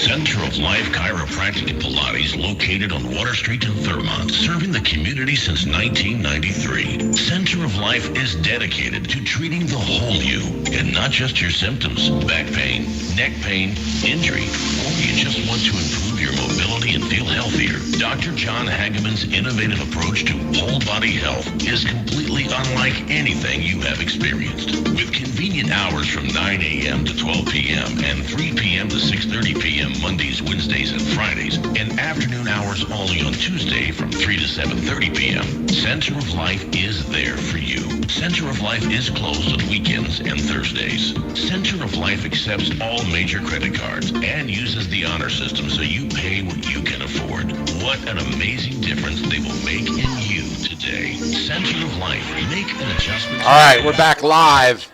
Center of Life Chiropractic and Pilates, located on Water Street in Thurmont, serving the community since 1993. Center of Life is dedicated to treating the whole you, and not just your symptoms, back pain, neck pain, injury, or you just want to improve your mobility and feel healthier. Dr. John Hageman's innovative approach to whole body health is completely unlike anything you have experienced. With convenient hours from 9 a.m. to 12 p.m. and 3 p.m. to 6:30 p.m. Mondays, Wednesdays, and Fridays, and afternoon hours only on Tuesday from 3 to 7:30 p.m. Center of Life is there for you. Center of Life is closed on weekends and Thursdays. Center of Life accepts all major credit cards and uses the honor system so you pay what you can afford. What an amazing difference they will make in you today. Center of Life. Make an adjustment. All right, we're back live.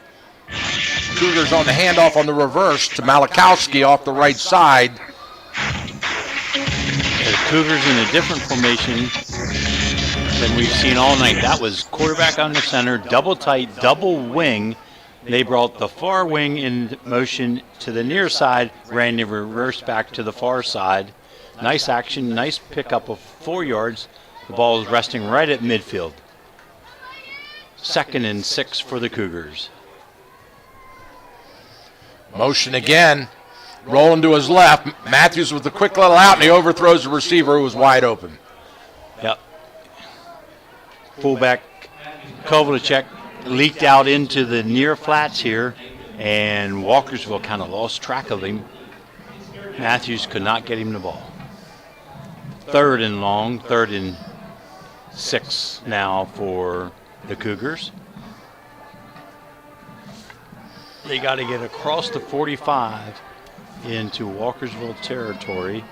Cougars on the handoff on the reverse to Malakowski off the right side. The Cougars in a different formation than we've seen all night. That was quarterback under center, double tight, double wing. They brought the far wing in motion to the near side, ran the reverse back to the far side. Nice action, nice pickup of 4 yards. The ball is resting right at midfield. 2nd and 6 for the Cougars. Motion again. Rolling to his left. Matthews with a quick little out, and he overthrows the receiver who was wide open. Yep. Fullback Kovalchuk leaked out into the near flats here, and Walkersville kind of lost track of him. Matthews could not get him the ball. 3rd and long, 3rd and 6 now for the Cougars. They got to get across the 45 into Walkersville territory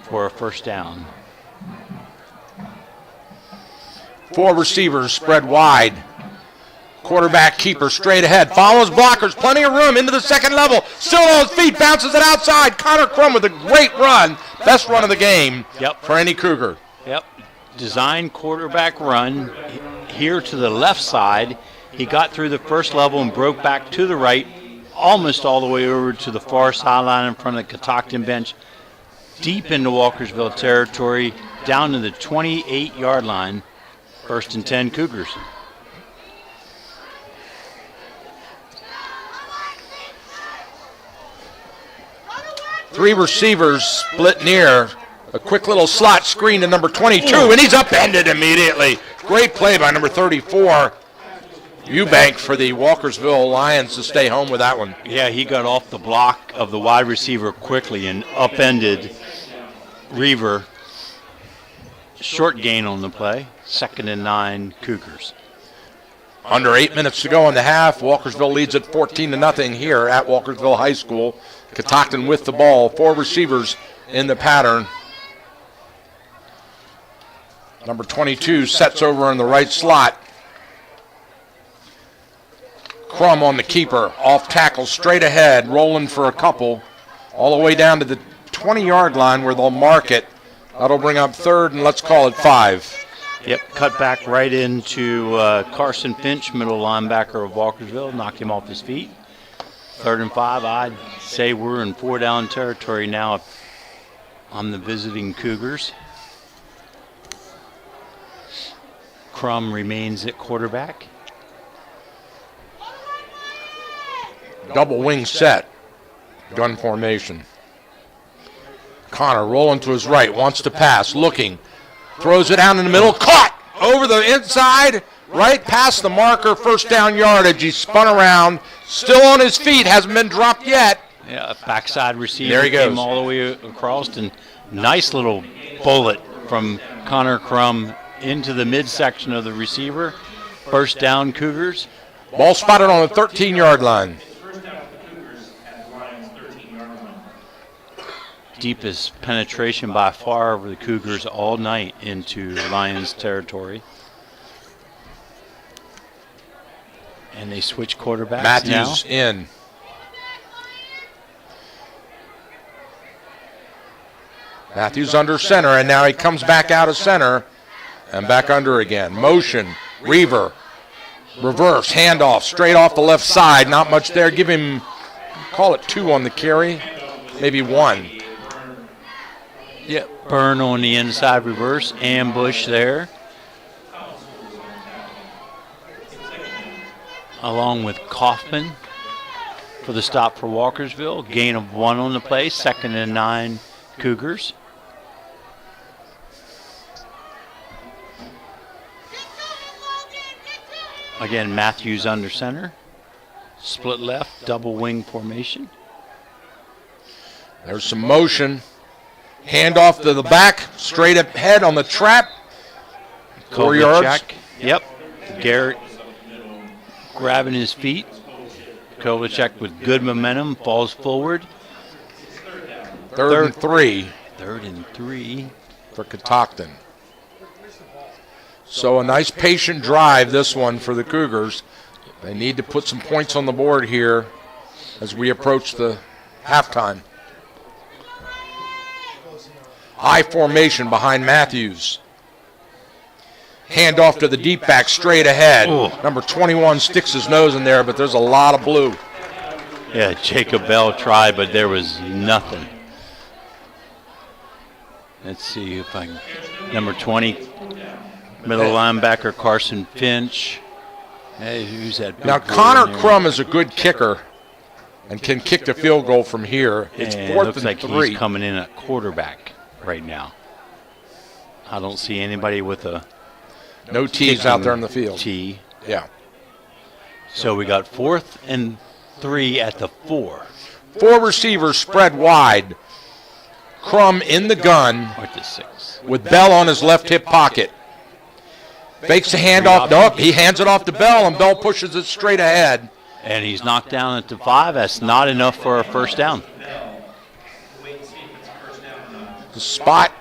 for a first down. 4 receivers spread wide. Quarterback keeper straight ahead. Follows blockers. Plenty of room into the second level. Still on his feet. Bounces it outside. Connor Crum with a great run. Best run of the game for any Cougar. Yep. Design quarterback run here to the left side. He got through the first level and broke back to the right, almost all the way over to the far sideline in front of the Catoctin bench, deep into Walkersville territory, down to the 28-yard line. 1st and 10 Cougars. Three receivers split near. A quick little slot screen to number 22, and he's upended immediately. Great play by number 34. Eubank for the Walkersville Lions to stay home with that one. Yeah, he got off the block of the wide receiver quickly and upended Reaver. Short gain on the play. 2nd and 9 Cougars. Under 8 minutes to go in the half. Walkersville leads at 14-0 here at Walkersville High School. Catoctin with the ball. 4 receivers in the pattern. Number 22 sets over in the right slot. Crum on the keeper. Off tackle straight ahead. Rolling for a couple. All the way down to the 20-yard line where they'll mark it. That'll bring up 3rd and let's call it 5. Yep, cut back right into Carson Finch, middle linebacker of Walkersville, knocked him off his feet. 3rd and 5, I'd say we're in 4-down territory now on the visiting Cougars. Crum remains at quarterback. Double wing set. Gun formation. Connor rolling to his right, wants to pass, looking. Throws it out in the middle, caught over the inside, right past the marker, 1st down yardage. He spun around, still on his feet, hasn't been dropped yet. Yeah, a backside receiver there he goes. Came all the way across, and nice little bullet from Connor Crum into the midsection of the receiver. 1st down Cougars. Ball spotted on the 13-yard line. Deepest penetration by far over the Cougars all night into Lions territory. And they switch quarterbacks Matthews now. in. Matthews under center, and now he comes back out of center and back under again. Motion, Reaver, reverse, handoff, straight off the left side. Not much there. Give him, call it 2 on the carry, maybe 1. Yep. Burn on the inside reverse. Ambush there. Along with Kaufman for the stop for Walkersville. Gain of 1 on the play. 2nd and 9 Cougars. Again, Matthews under center. Split left, double wing formation. There's some motion. Handoff to the back, straight ahead on the trap. 4 yards. Kovalchuk. Yep. Garrett grabbing his feet. Kovalchuk with good momentum, falls forward. Third and 3 Third and 3. for Catoctin. So a nice patient drive, this one for the Cougars. They need to put some points on the board here as we approach the halftime. High formation behind Matthews. Hand off to the deep back, straight ahead. Ooh. Number 21 sticks his nose in there, but there's a lot of blue. Yeah, Jacob Bell tried, but there was nothing. Let's see if I can. Number 20, middle linebacker Carson Finch. Hey, who's that? big Now, boy Connor in there? Crum is a good kicker and can kick the field goal from here. It's And it 4th looks and like 3. he's coming in at quarterback right now. I don't see anybody with a No T's out there in the field. T. Yeah. So we got 4th and 3 at the 4. 4 receivers spread wide. Crum in the gun Or at the 6. with Bell on his left hip pocket. Fakes the handoff. Nope, he hands it off to Bell, and Bell pushes it straight ahead. And he's knocked down at the 5. That's not enough for a first down. The spot,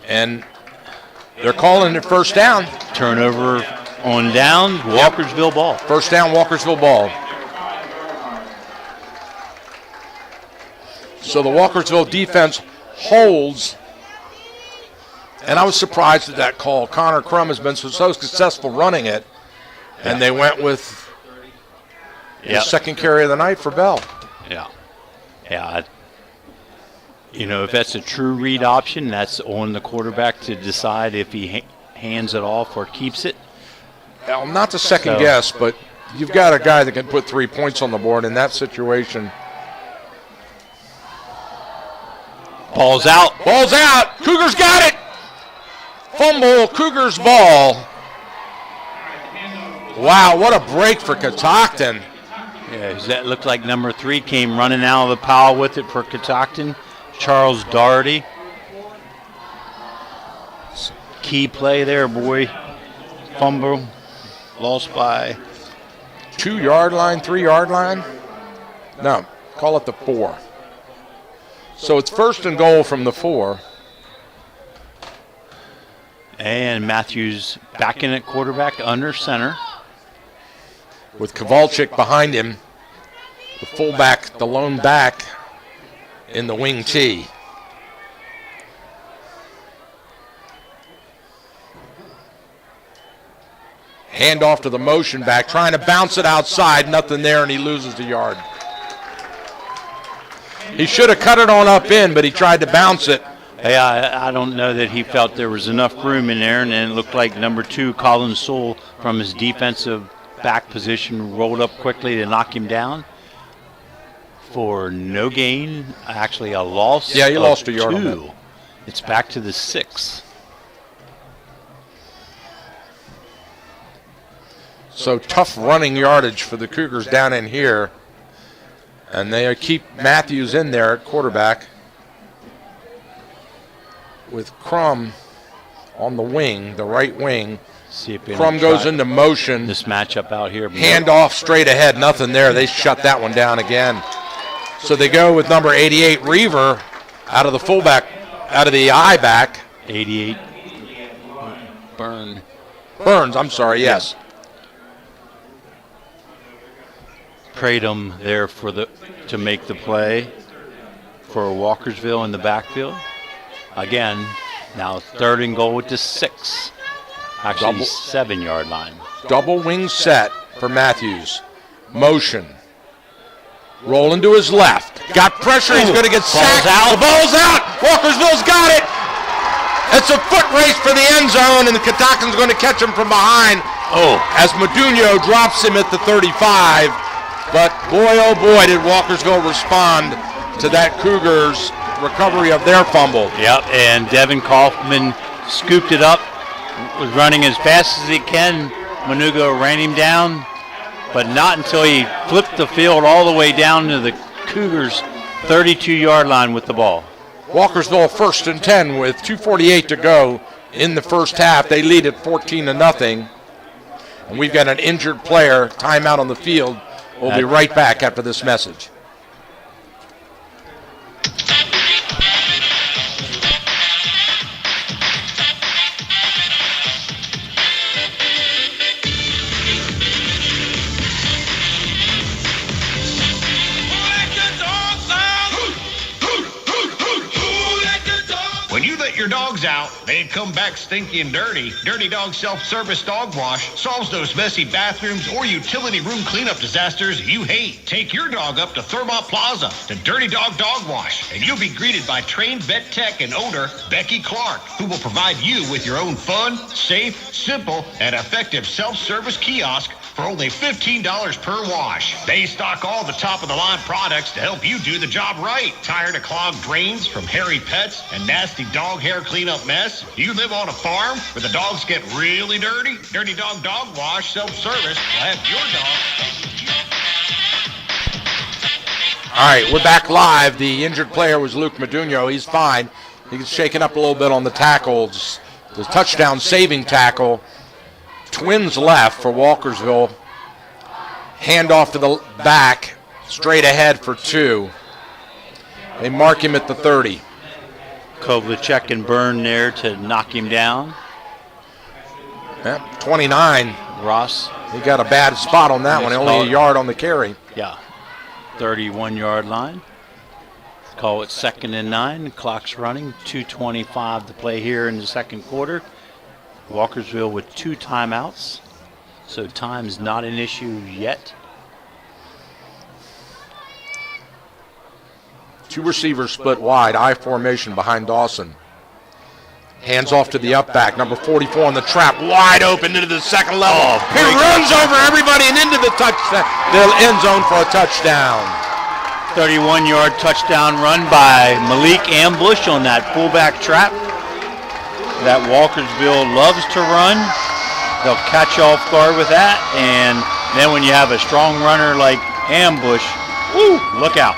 and they're calling it first down. Turnover on down, Walkersville ball. First down, Walkersville ball. So the Walkersville defense holds, and I was surprised at that call. Connor Crum has been so successful running it, and they went with the second carry of the night for Bell. Yeah. You know, if that's a true read option, that's on the quarterback to decide if he hands it off or keeps it. Well, not to second guess, but you've got a guy that can put 3 points on the board in that situation. Ball's out. Ball's out. Cougars got it. Fumble, Cougars ball. Wow, what a break for Catoctin. Yeah, that looked like number 3 came running out of the pile with it for Catoctin. Charles Doherty. Key play there, boy. Fumble. Lost by 2 yard line, 3 yard line? No, call it the 4. So it's first and goal from the 4. And Matthews back in at quarterback under center. With Kovalchuk behind him. The fullback, the lone back in the wing tee. Hand off to the motion back, trying to bounce it outside, nothing there, and he loses the yard. He should have cut it on up in, but he tried to bounce it. Hey, I don't know that he felt there was enough room in there, and then it looked like number 2, Colin Sewell, from his defensive back position, rolled up quickly to knock him down for no gain, actually a loss. Yeah, he of lost a yard on 2. that. It's back to the 6. So tough running yardage for the Cougars down in here. And they keep Matthews in there at quarterback with Crum on the wing, the right wing. See if Crum goes into motion. This matchup out here. Hand off straight ahead, nothing there. They shut that one down again. So they go with number 88, Reaver, out of the fullback, out of the I back. 88. Burns, I'm sorry, yes. Kratom there to make the play for Walkersville in the backfield. Again, now 3rd and goal at the 6. Actually, 7-yard line. Double wing set for Matthews. Motion. Rolling to his left. Got pressure. He's going to get sacked. Ball's out. The ball's out. Walkersville's got it. it's a foot race for the end zone, and the Catacan's going to catch him from behind. Oh, as Modugno drops him at the 35. But boy, oh boy, did Walkersville respond to that Cougars recovery of their fumble. Yep, and Devin Kaufman scooped it up, was running as fast as he can. Monugo ran him down, but not until he flipped the field all the way down to the Cougars' 32-yard line with the ball. Walkersville 1st and 10 with 2:48 to go in the first half. They lead at 14-0. And we've got an injured player, timeout on the field. We'll be right back after this message. When you let your dogs out, they come back stinky and dirty. Dirty Dog Self-Service Dog Wash solves those messy bathrooms or utility room cleanup disasters you hate. Take your dog up to Thermont Plaza to Dirty Dog Dog Wash, and you'll be greeted by trained vet tech and owner Becky Clark, who will provide you with your own fun, safe, simple, and effective self-service kiosk for only $15 per wash. They stock all the top-of-the-line products to help you do the job right. Tired of clogged drains from hairy pets and nasty dog hair cleanup mess? You live on a farm where the dogs get really dirty? Dirty Dog Dog Wash Self-Service will have your dog. All right, we're back live. The injured player was Luke Modugno. He's fine. He's shaken up a little bit on the tackles. The touchdown saving tackle. Twins left for Walkersville. Handoff to the back, straight ahead for 2. They mark him at the 30. Kovacek and Byrne there to knock him down. Yep, 29. Ross. He got a bad spot on that one. Only a yard on the carry. Yeah, 31-yard line. Call it 2nd and 9. The clock's running. 2:25 to play here in the second quarter. Walkersville with 2 timeouts, so time's not an issue yet. 2 receivers split wide, I formation behind Dawson. Hands off to the up back, number 44 on the trap, wide open into the second level. He runs over everybody and into the end zone for a touchdown. 31-yard touchdown run by Malik Ambush on that fullback trap. That Walkersville loves to run. They'll catch off guard with that, and then when you have a strong runner like Ambush, woo, look out.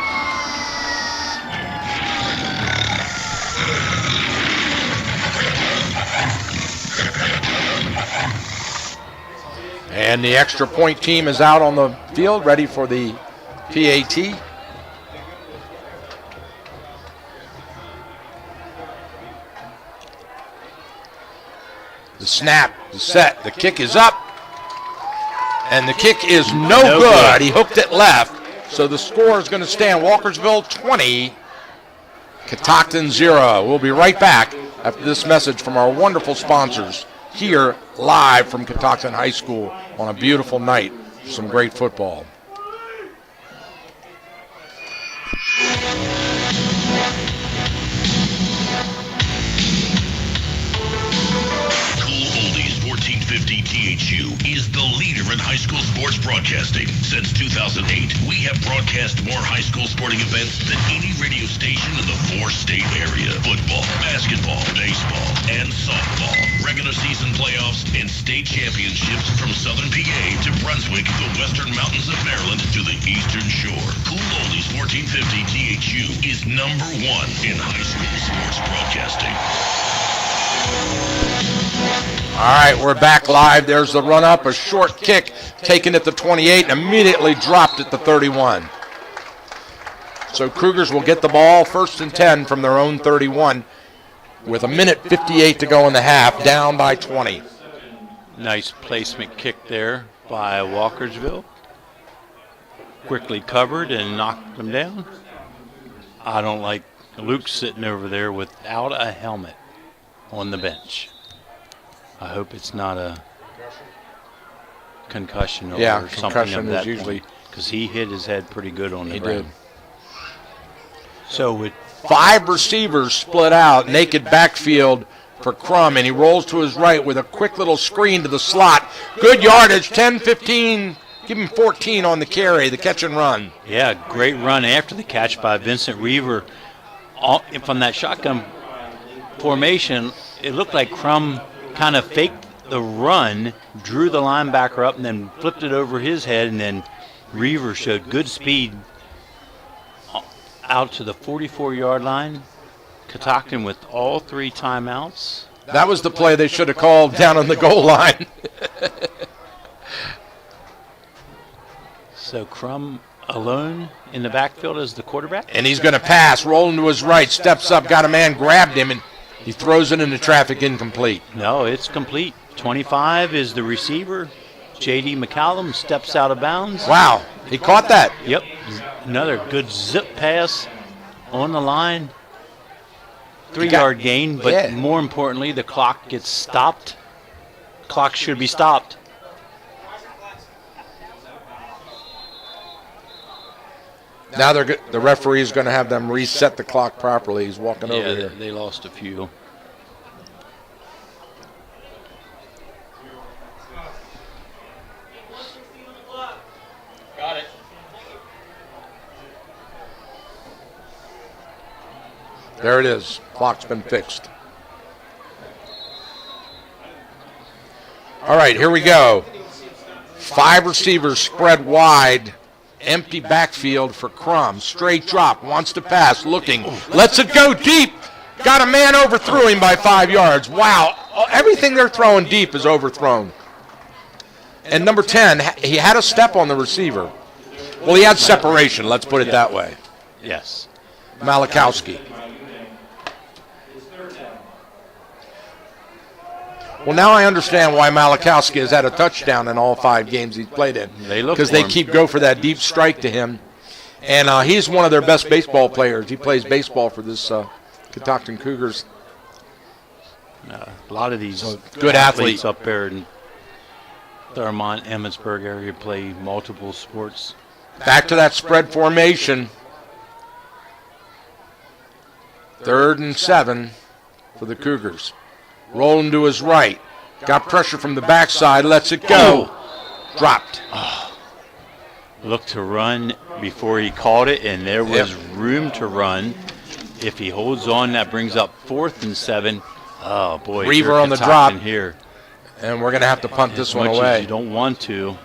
And the extra point team is out on the field, ready for the PAT. The snap, the set, the kick is up, and the kick is no good. He hooked it left, so the score is going to stand Walkersville 20, Catoctin 0. We'll be right back after this message from our wonderful sponsors here live from Catoctin High School on a beautiful night for some great football. THU is the leader in high school sports broadcasting. Since 2008, we have broadcast more high school sporting events than any radio station in the 4-state area. Football, basketball, baseball, and softball. Regular season playoffs and state championships from Southern PA to Brunswick, the Western Mountains of Maryland to the Eastern Shore. Cool Oldies 1450 THU is #1 in high school sports broadcasting. All right, we're back live. There's the run up, a short kick taken at the 28 and immediately dropped at the 31. So Cougars will get the ball 1st and 10 from their own 31 with 1:58 to go in the half, down by 20. Nice placement kick there by Walkersville. Quickly covered and knocked them down. I don't like Luke sitting over there without a helmet on the bench. I hope it's not a concussion or something of that usually, because he hit his head pretty good on the ground. So with 5 receivers split out, naked backfield for Crum, and he rolls to his right with a quick little screen to the slot. Good yardage, 10, 15, give him 14 on the carry, the catch and run. Yeah, great run after the catch by Vincent Reaver. From that shotgun formation, it looked like Crum kind of faked the run, drew the linebacker up, and then flipped it over his head, and then Reaver showed good speed out to the 44-yard line. Catoctin with all 3 timeouts. That was the play they should have called down on the goal line. So Crum alone in the backfield as the quarterback. And he's going to pass, rolling to his right, steps up, got a man, grabbed him, and he throws it into traffic, incomplete. No, it's complete. 25 is the receiver. J.D. McCallum steps out of bounds. Wow, he caught that. Yep, another good zip pass on the line. 3-yard gain, but more importantly, the clock gets stopped. Clock should be stopped. Now the referee is going to have them reset the clock properly. He's walking over here. They lost a few. Got it. There it is. Clock's been fixed. All right, here we go. 5 receivers spread wide. Empty backfield for Crum. Straight drop. Wants to pass. Looking. Lets it go deep. Got a man, overthrew him by 5 yards. Wow. Everything they're throwing deep is overthrown. And number 10, he had a step on the receiver. Well, he had separation. Let's put it that way. Yes. Malachowski. Well, now I understand why Malachowski has had a touchdown in all 5 games he's played in. Because they go for that deep strike to him. And he's one of their best baseball players. He plays baseball for this Catoctin Cougars. A lot of these good athletes up there in Thurmont, Emmitsburg area play multiple sports. Back to that spread formation. 3rd and 7 for the Cougars. Rolling to his right. Got pressure from the backside. Lets it go. Dropped. Looked to run before he caught it, and there was room to run. If he holds on, that brings up 4th and 7. Oh, boy. Reaver on the drop. Here. And we're going to have to punt this one As away. you don't want to.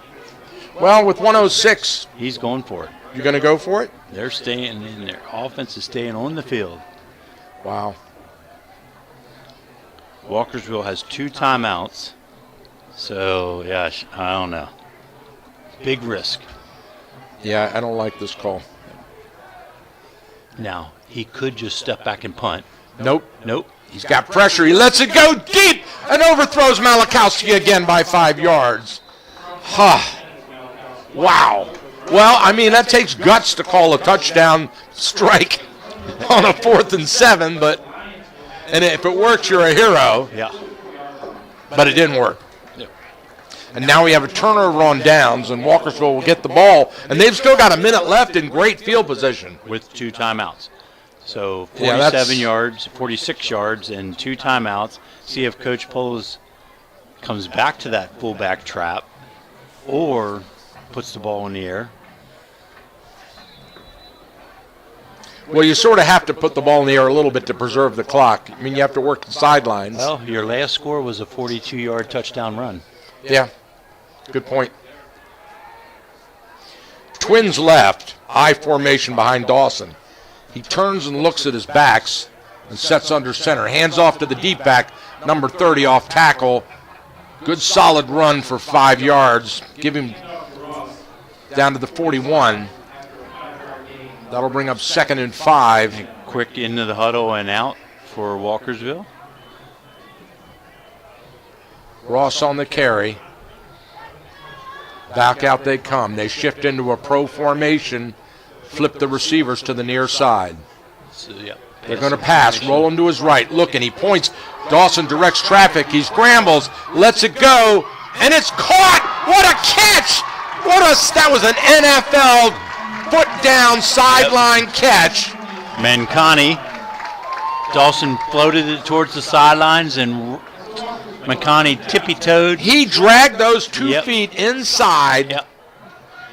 Well, with 106. He's going for it. You going to go for it? They're staying in. Their offense is staying on the field. Wow. Walkersville has 2 timeouts. So, yeah, I don't know. Big risk. Yeah, I don't like this call. Now, he could just step back and punt. Nope. Nope. He's got pressure. He lets it go deep and overthrows Malachowski again by 5 yards. Wow. Well, I mean, that takes guts to call a touchdown strike on a 4th and 7, but and if it works, you're a hero. Yeah. But it didn't work. And now we have a turnover on downs, and Walkersville will get the ball. And they've still got a minute left in great field position. With 2 timeouts. So 46 yards, and 2 timeouts. See if Coach Poles comes back to that fullback trap or puts the ball in the air. Well, you sort of have to put the ball in the air a little bit to preserve the clock. I mean, you have to work the sidelines. Well, your last score was a 42-yard touchdown run. Yeah, good point. Twins left, I formation behind Dawson. He turns and looks at his backs and sets under center. Hands off to the deep back, number 30 off tackle. Good solid run for 5 yards. Give him down to the 41. That'll bring up 2nd and 5. Quick into the huddle and out for Walkersville. Ross on the carry. Back out they come. They shift into a pro formation, flip the receivers to the near side. So, yeah, they're going to pass, roll him to his right. Look, and he points. Dawson directs traffic. He scrambles, lets it go, and it's caught. What a catch! That was an NFL foot down sideline catch. Mancani Dawson floated it towards the sidelines, and McConney tippy-toed. He dragged those 2 Yep. feet inside. Yep.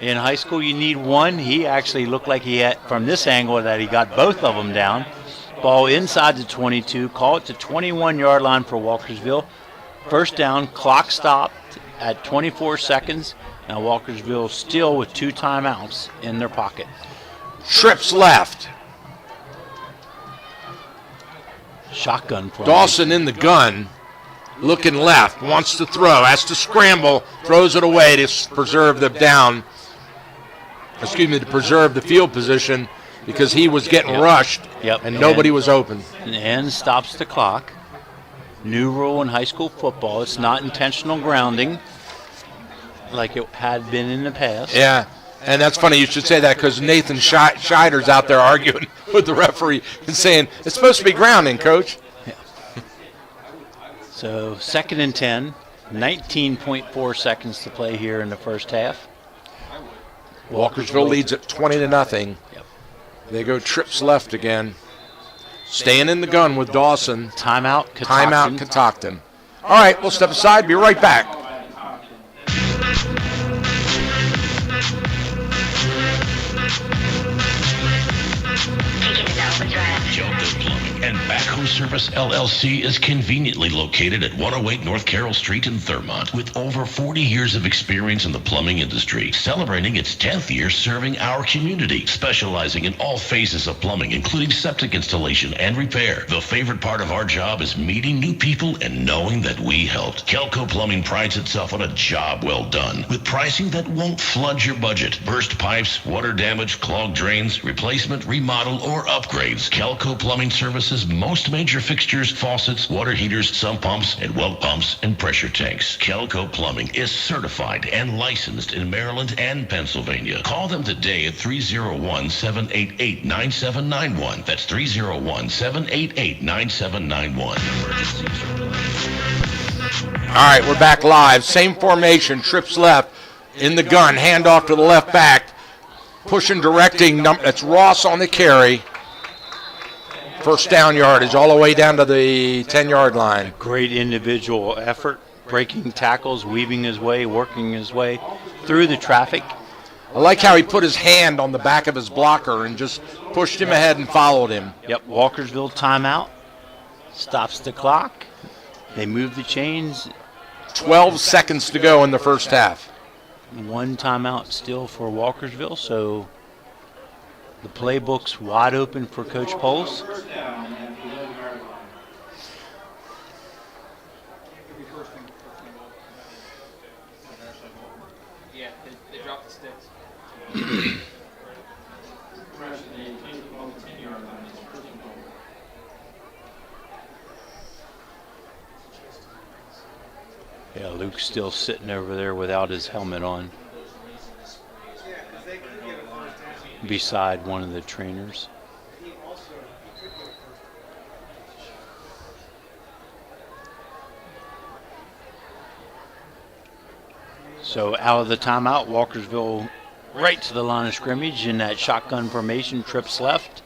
In high school, you need one. He actually looked like he had, from this angle, that he got both of them down. Ball inside the 22. Call it to 21-yard line for Walkersville. First down. Clock stopped at 24 seconds. Now Walkersville still with 2 timeouts in their pocket. Trips left. Shotgun formation. Dawson in the gun. Looking left. Wants to throw. Has to scramble. Throws it away to preserve the down. To preserve the field position because he was getting rushed and nobody was open. And stops the clock. New rule in high school football. It's not intentional grounding like it had been in the past. Yeah, and that's funny you should say that because Nathan Scheider's out there arguing with the referee and saying, it's supposed to be grounding, Coach. Yeah. So 2nd and 10, 19.4 seconds to play here in the first half. Walkersville leads at 20-0. Yep. They go trips left again. Staying in the gun with Dawson. Timeout, Catoctin. Timeout, Catoctin. All right, we'll step aside. Be right back. Kelco Plumbing and Backhoe Service LLC is conveniently located at 108 North Carroll Street in Thurmont with over 40 years of experience in the plumbing industry, celebrating its 10th year serving our community, specializing in all phases of plumbing, including septic installation and repair. The favorite part of our job is meeting new people and knowing that we helped. Kelco Plumbing prides itself on a job well done with pricing that won't flood your budget. Burst pipes, water damage, clogged drains, replacement, remodel, or upgrades. Kelco Plumbing services most major fixtures, faucets, water heaters, sump pumps, and well pumps and pressure tanks. Kelco Plumbing is certified and licensed in Maryland and Pennsylvania. Call them today at 301-788-9791. That's 301-788-9791. All right, we're back live. Same formation, trips left, in the gun, handoff to the left back, pushing, directing. It's Ross on the carry. First down yardage all the way down to the 10-yard line. Great individual effort, breaking tackles, weaving his way, working his way through the traffic. I like how he put his hand on the back of his blocker and just pushed him ahead and followed him. Yep, Walkersville timeout. Stops the clock. They move the chains. 12 seconds to go in the first half. 1 timeout still for Walkersville, so the playbook's wide open for Coach Poles. Yeah, they dropped the sticks. Yeah, Luke's still sitting over there without his helmet on, beside one of the trainers. So out of the timeout, Walkersville right to the line of scrimmage in that shotgun formation, trips left.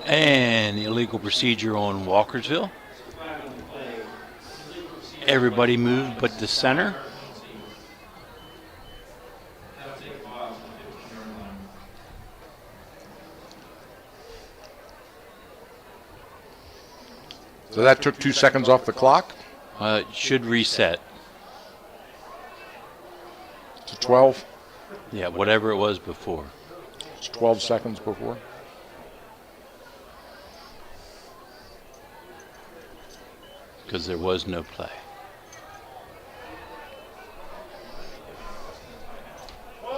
And illegal procedure on Walkersville. Everybody moved but the center. So that took 2 seconds off the clock. It should reset. To 12. Yeah, whatever it was before. It's 12 seconds before. Because there was no play.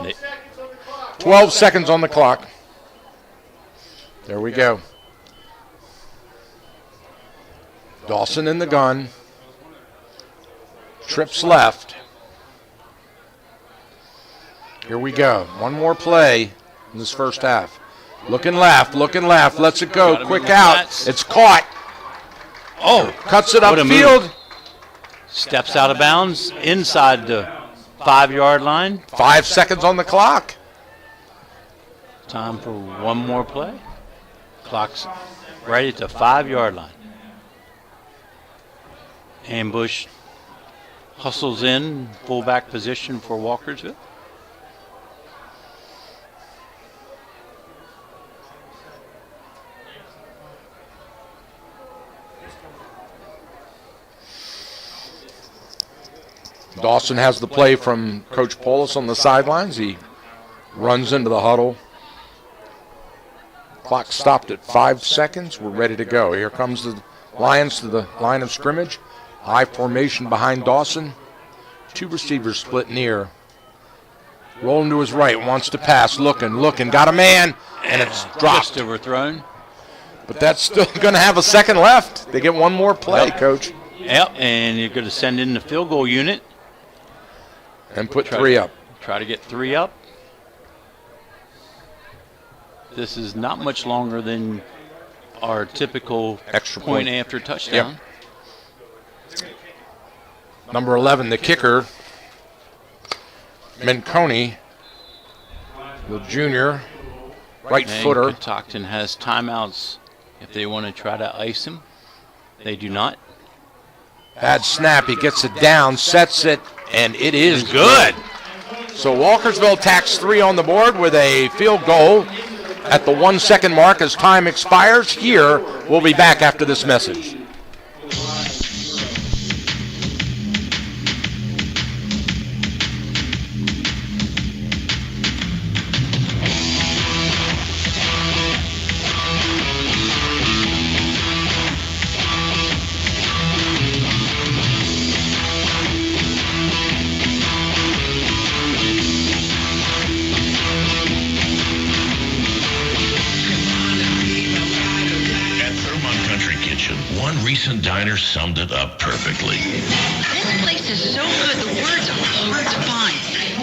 They, 12 seconds on the clock. There we go. Dawson in the gun. Trips left. Here we go. One more play in this first half. Looking left, lets it go. Quick out. It's caught. Oh, cuts it What a upfield. move. Steps out of bounds inside the 5-yard line. 5 seconds on the clock. Time for one more play. Clock's right at the 5-yard line. Ambush hustles in, fullback position for Walkersville. Dawson has the play from Coach Paulus on the sidelines. He runs into the huddle. Clock stopped at 5 seconds. We're ready to go. Here comes the Lions to the line of scrimmage. High formation behind Dawson. 2 receivers split near. Rolling to his right, wants to pass, looking, got a man, and it's dropped. Just overthrown. But that's still going to have a second left. They get one more play, Coach. Yep, and you're going to send in the field goal unit. And put 3 up. Try to get 3 up. This is not much longer than our typical extra point after touchdown. Yep. Number 11, the kicker, Menconi, the junior, right footer. Catoctin has timeouts if they want to try to ice him. They do not. Bad snap. He gets it down, sets it, and it is good. So Walkersville tacks 3 on the board with a field goal at the 1 second mark as time expires. Here, we'll be back after this message. One recent diner summed it up perfectly. This place is so good, the words are hard to find.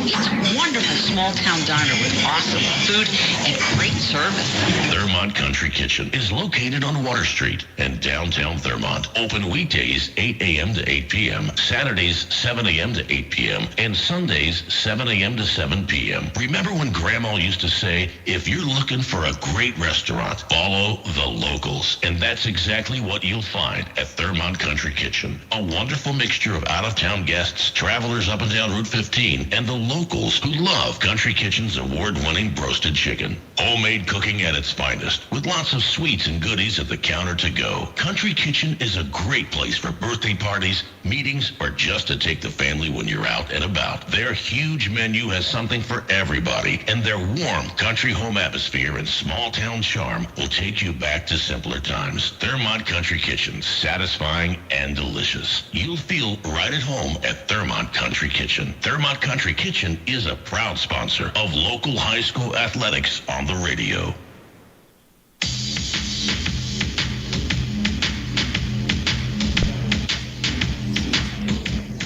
It's a wonderful small-town diner with awesome food and great service. Thurmont Country Kitchen is located on Water Street in downtown Thurmont. Open weekdays 8 a.m. to 8 p.m., Saturdays 7 a.m. to 8 p.m., and Sundays 7 a.m. to 7 p.m. Remember when Grandma used to say, if you're looking for a great restaurant, follow the locals. And that's exactly what you'll find at Thurmont Country Kitchen. A wonderful mixture of out-of-town guests, travelers up and down Route 15, and the locals who love Country Kitchen's award-winning broasted chicken. Homemade cooking at its finest, with lots of sweets and goodies at the counter to go. Country Kitchen is a great place for birthday parties, meetings, or just to take the family when you're out and about. Their huge menu has something for everybody, and their warm country home atmosphere and small-town charm will take you back to simpler times. Thurmont Country Kitchen, satisfying and delicious. You'll feel right at home at Thurmont Country Kitchen. Thurmont Country Kitchen is a proud sponsor of local high school athletics on the radio.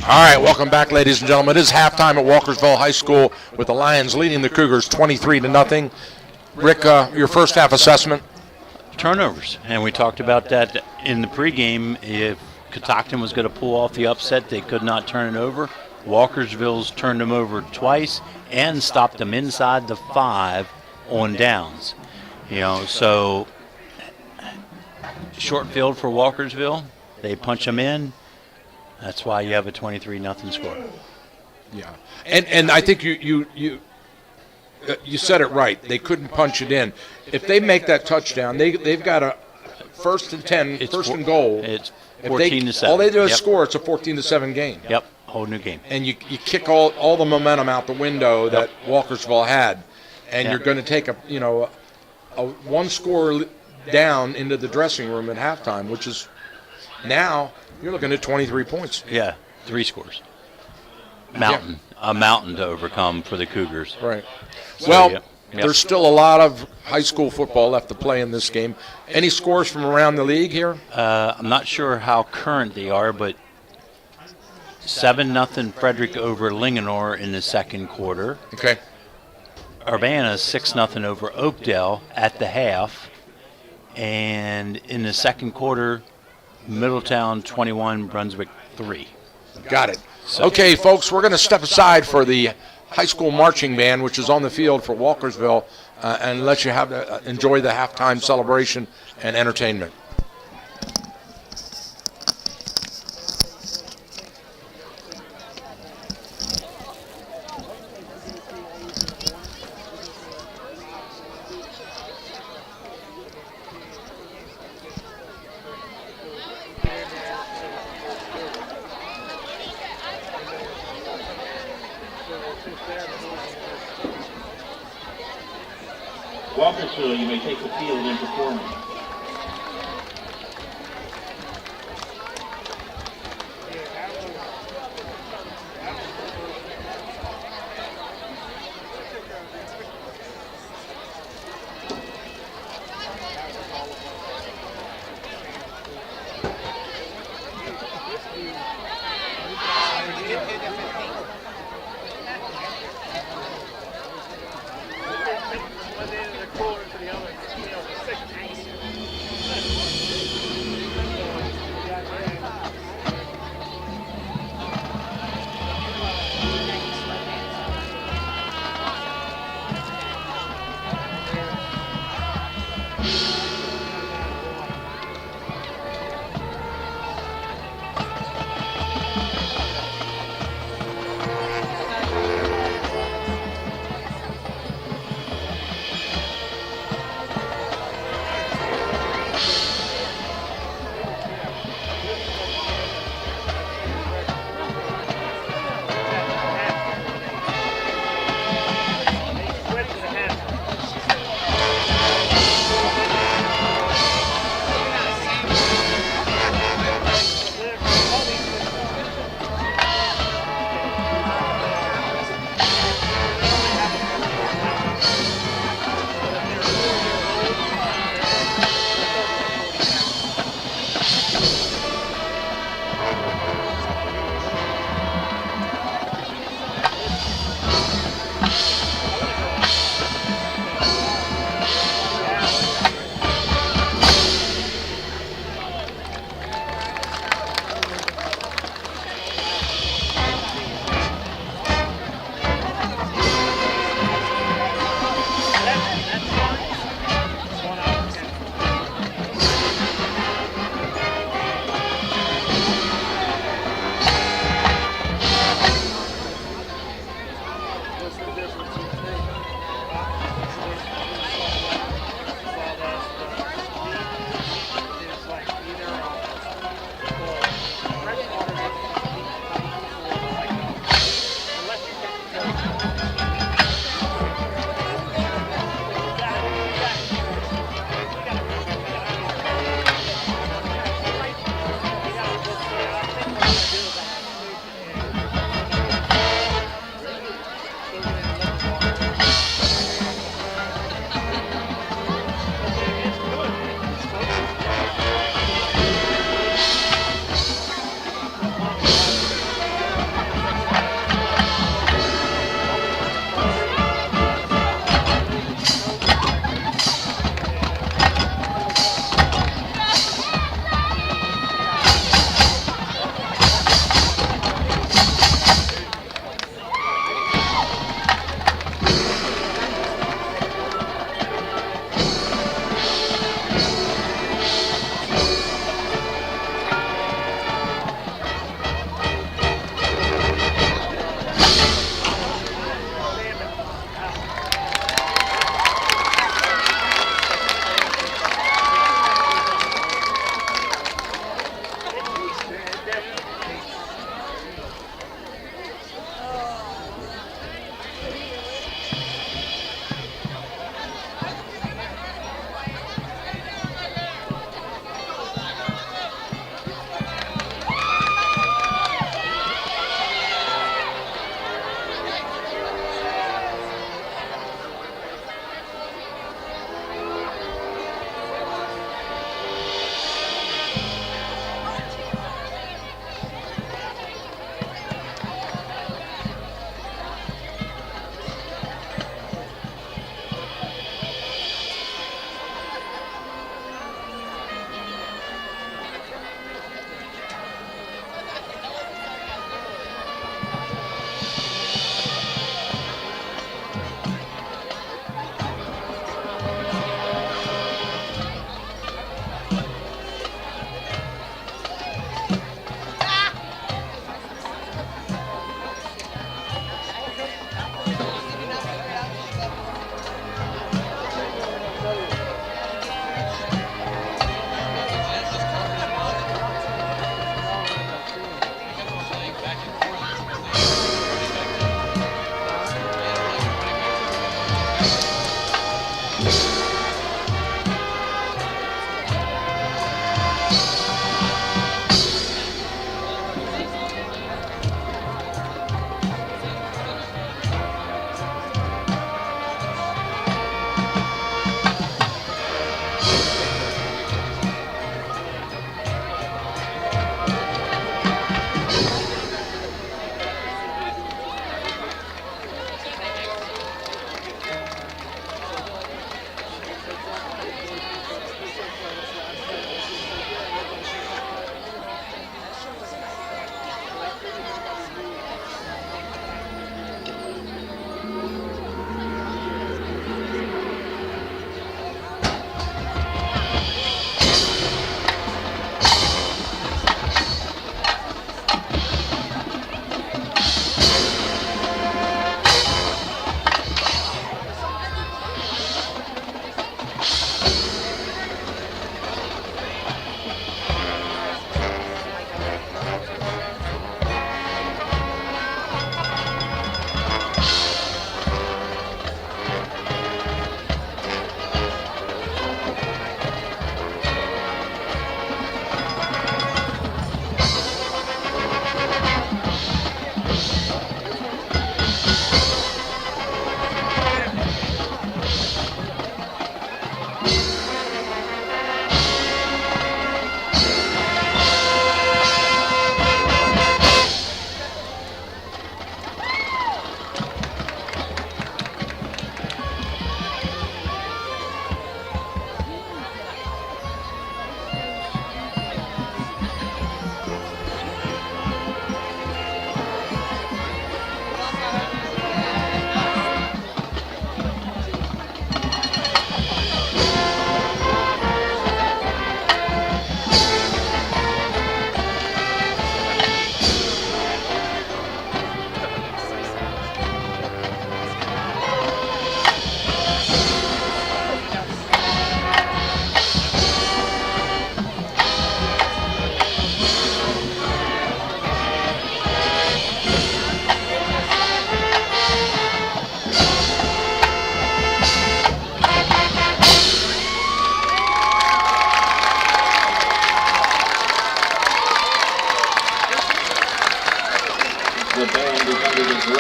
All right, welcome back, ladies and gentlemen. It is halftime at Walkersville High School with the Lions leading the Cougars 23-0. Rick, your first half assessment? Turnovers, and we talked about that in the pregame. If Catoctin was going to pull off the upset, they could not turn it over. Walkersville's turned them over twice and stopped them inside the 5 on downs. So short field for Walkersville. They punch them in. That's why you have a 23-0 score. Yeah, and I think you said it right. They couldn't punch it in. If they make that touchdown, they've got a 1st and 10, first and goal. It's 14-7. All they do is score. It's a 14-7 game. Yep, whole new game. And you kick all the momentum out the window that Walkersville had, and you're going to take a one score down into the dressing room at halftime, which is now you're looking at 23 points. Yeah, 3 scores. A mountain to overcome for the Cougars. Right. Well, there's still a lot of high school football left to play in this game. Any scores from around the league here? I'm not sure how current they are, but 7-0 Frederick over Linganore in the second quarter. Okay. Urbana 6-0 over Oakdale at the half. And in the second quarter, Middletown 21, Brunswick 3. Got it. Okay, folks, we're going to step aside for the high school marching band, which is on the field for Walkersville, and let you have enjoy the halftime celebration and entertainment. Walkersville, you may take the field in performance.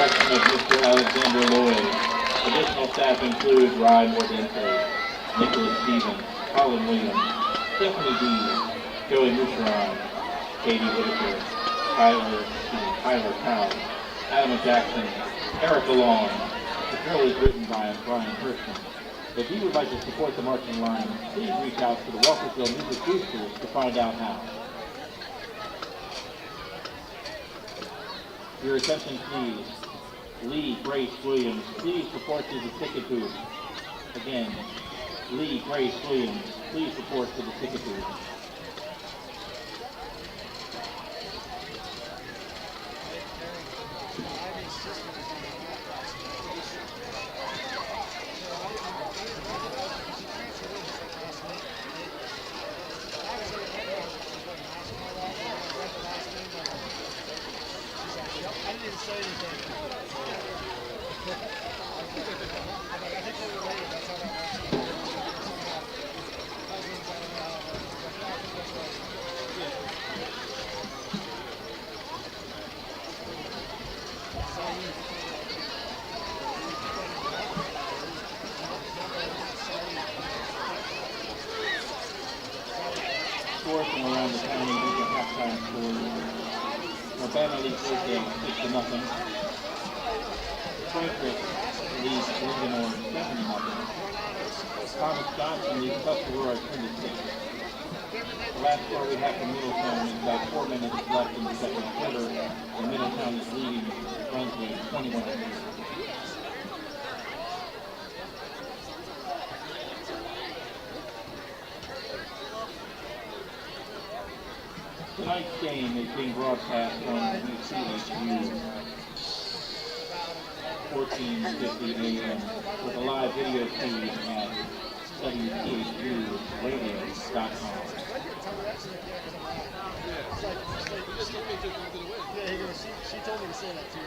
direction of Mr. Alexander Lloyd. Additional staff include Ryan Mordente, Nicholas Stevens, Colin Williams, Stephanie Dees, Joey Mucheron, Katie Whitaker, Tyler Powell, Adam Jackson, Erica Long. The drill is written by Brian Hirschman. If you would like to support the marching line, please reach out to the Walkersville Music Boosters to find out how. Your attention please. Lee Grace Williams, please report to the ticket booth. Again, Lee Grace Williams, please report to the ticket booth. Scores from around the county, these are halftime scores. Urbana leads Oakdale 6-0. Frankfurt leads Lindenor 7-0. Thomas Johnson leads Tuscarora 10-6. The last score we have from Middletown is about 4 minutes left in the second quarter, and Middletown is leading Brunswick 21-3. Tonight's game is being broadcast on WCHU 1450 AM with a live video feed at WCHUradio.com. She told me to say that to you.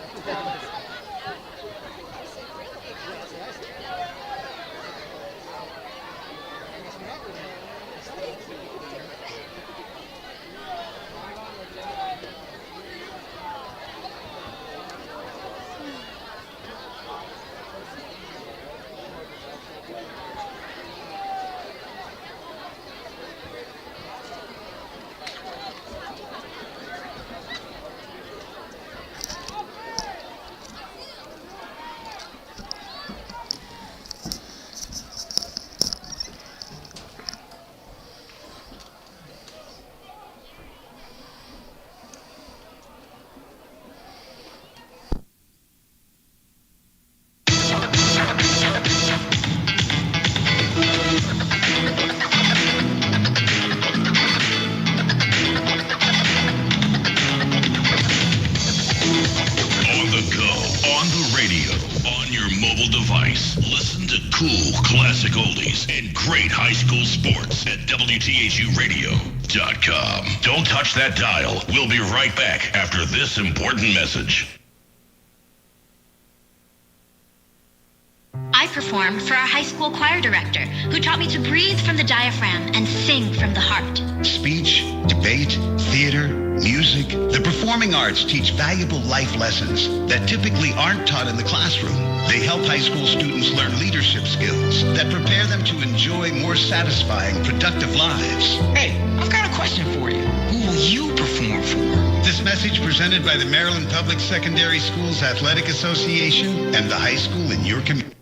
Classic oldies and great high school sports at WTHUradio.com. Don't touch that dial. We'll be right back after this important message. I perform for our high school choir director, who taught me to breathe from the diaphragm and sing from the heart. Speech, debate, theater, music. The performing arts teach valuable life lessons that typically aren't taught in the classroom. They help high school students learn leadership skills that prepare them to enjoy more satisfying, productive lives. Hey, I've got a question for you. Who will you perform for? This message presented by the Maryland Public Secondary Schools Athletic Association and the high school in your community.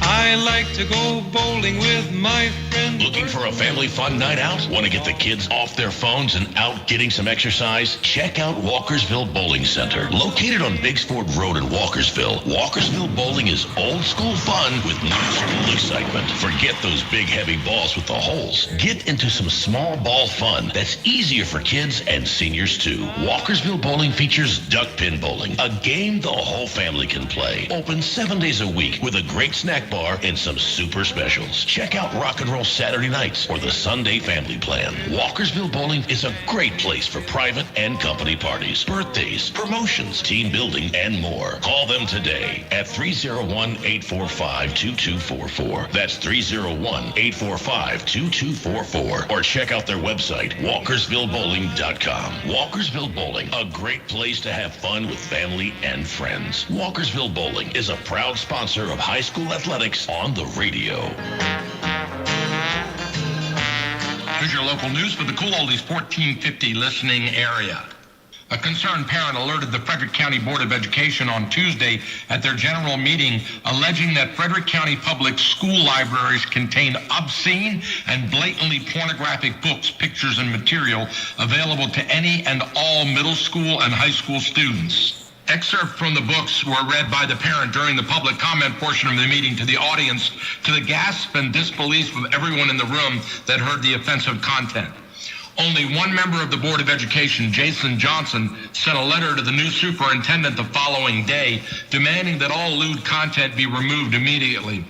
I like to go bowling with my friends. Looking for a family fun night out? Want to get the kids off their phones and out getting some exercise? Check out Walkersville Bowling Center. Located on Biggsford Road in Walkersville, Walkersville Bowling is old school fun with new school excitement. Forget those big heavy balls with the holes. Get into some small ball fun that's easier for kids and seniors too. Walkersville Bowling features duck pin bowling, a game the whole family can play. Open 7 days a week with a great snack bar and some super specials. Check out Rock and Roll Saturday nights or the Sunday family plan. Walkersville Bowling is a great place for private and company parties, birthdays, promotions, team building, and more. Call them today at 301-845-2244. That's 301-845-2244. Or check out their website, walkersvillebowling.com. Walkersville Bowling, a great place to have fun with family and friends. Walkersville Bowling is a proud sponsor of high school athletics on the radio. Here's your local news for the Cool Oldies 1450 listening area. A concerned parent alerted the Frederick County Board of Education on Tuesday at their general meeting, alleging that Frederick County public school libraries contain obscene and blatantly pornographic books, pictures, and material available to any and all middle school and high school students. Excerpts from the books were read by the parent during the public comment portion of the meeting to the audience, to the gasp and disbelief of everyone in the room that heard the offensive content. Only one member of the Board of Education, Jason Johnson, sent a letter to the new superintendent the following day demanding that all lewd content be removed immediately.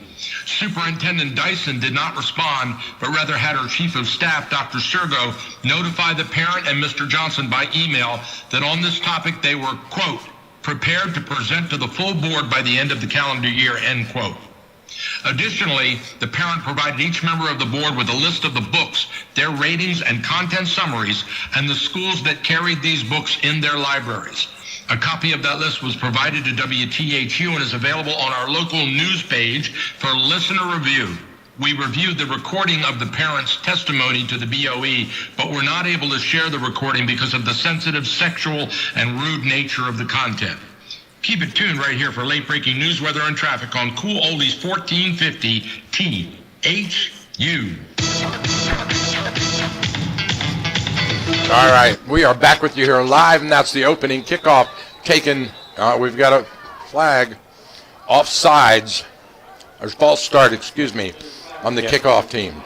Superintendent Dyson did not respond, but rather had her chief of staff, Dr. Sergo, notify the parent and Mr. Johnson by email that on this topic they were, quote, prepared to present to the full board by the end of the calendar year, end quote. Additionally, the parent provided each member of the board with a list of the books, their ratings and content summaries, and the schools that carried these books in their libraries. A copy of that list was provided to WTHU and is available on our local news page for listener review. We reviewed the recording of the parent's testimony to the BOE, but were not able to share the recording because of the sensitive, sexual, and rude nature of the content. Keep it tuned right here for late-breaking news, weather, and traffic on Cool Oldies 1450 THU. All right, we are back with you here live, and that's the opening kickoff taken. We've got a flag offsides, or false start, excuse me, on the kickoff team.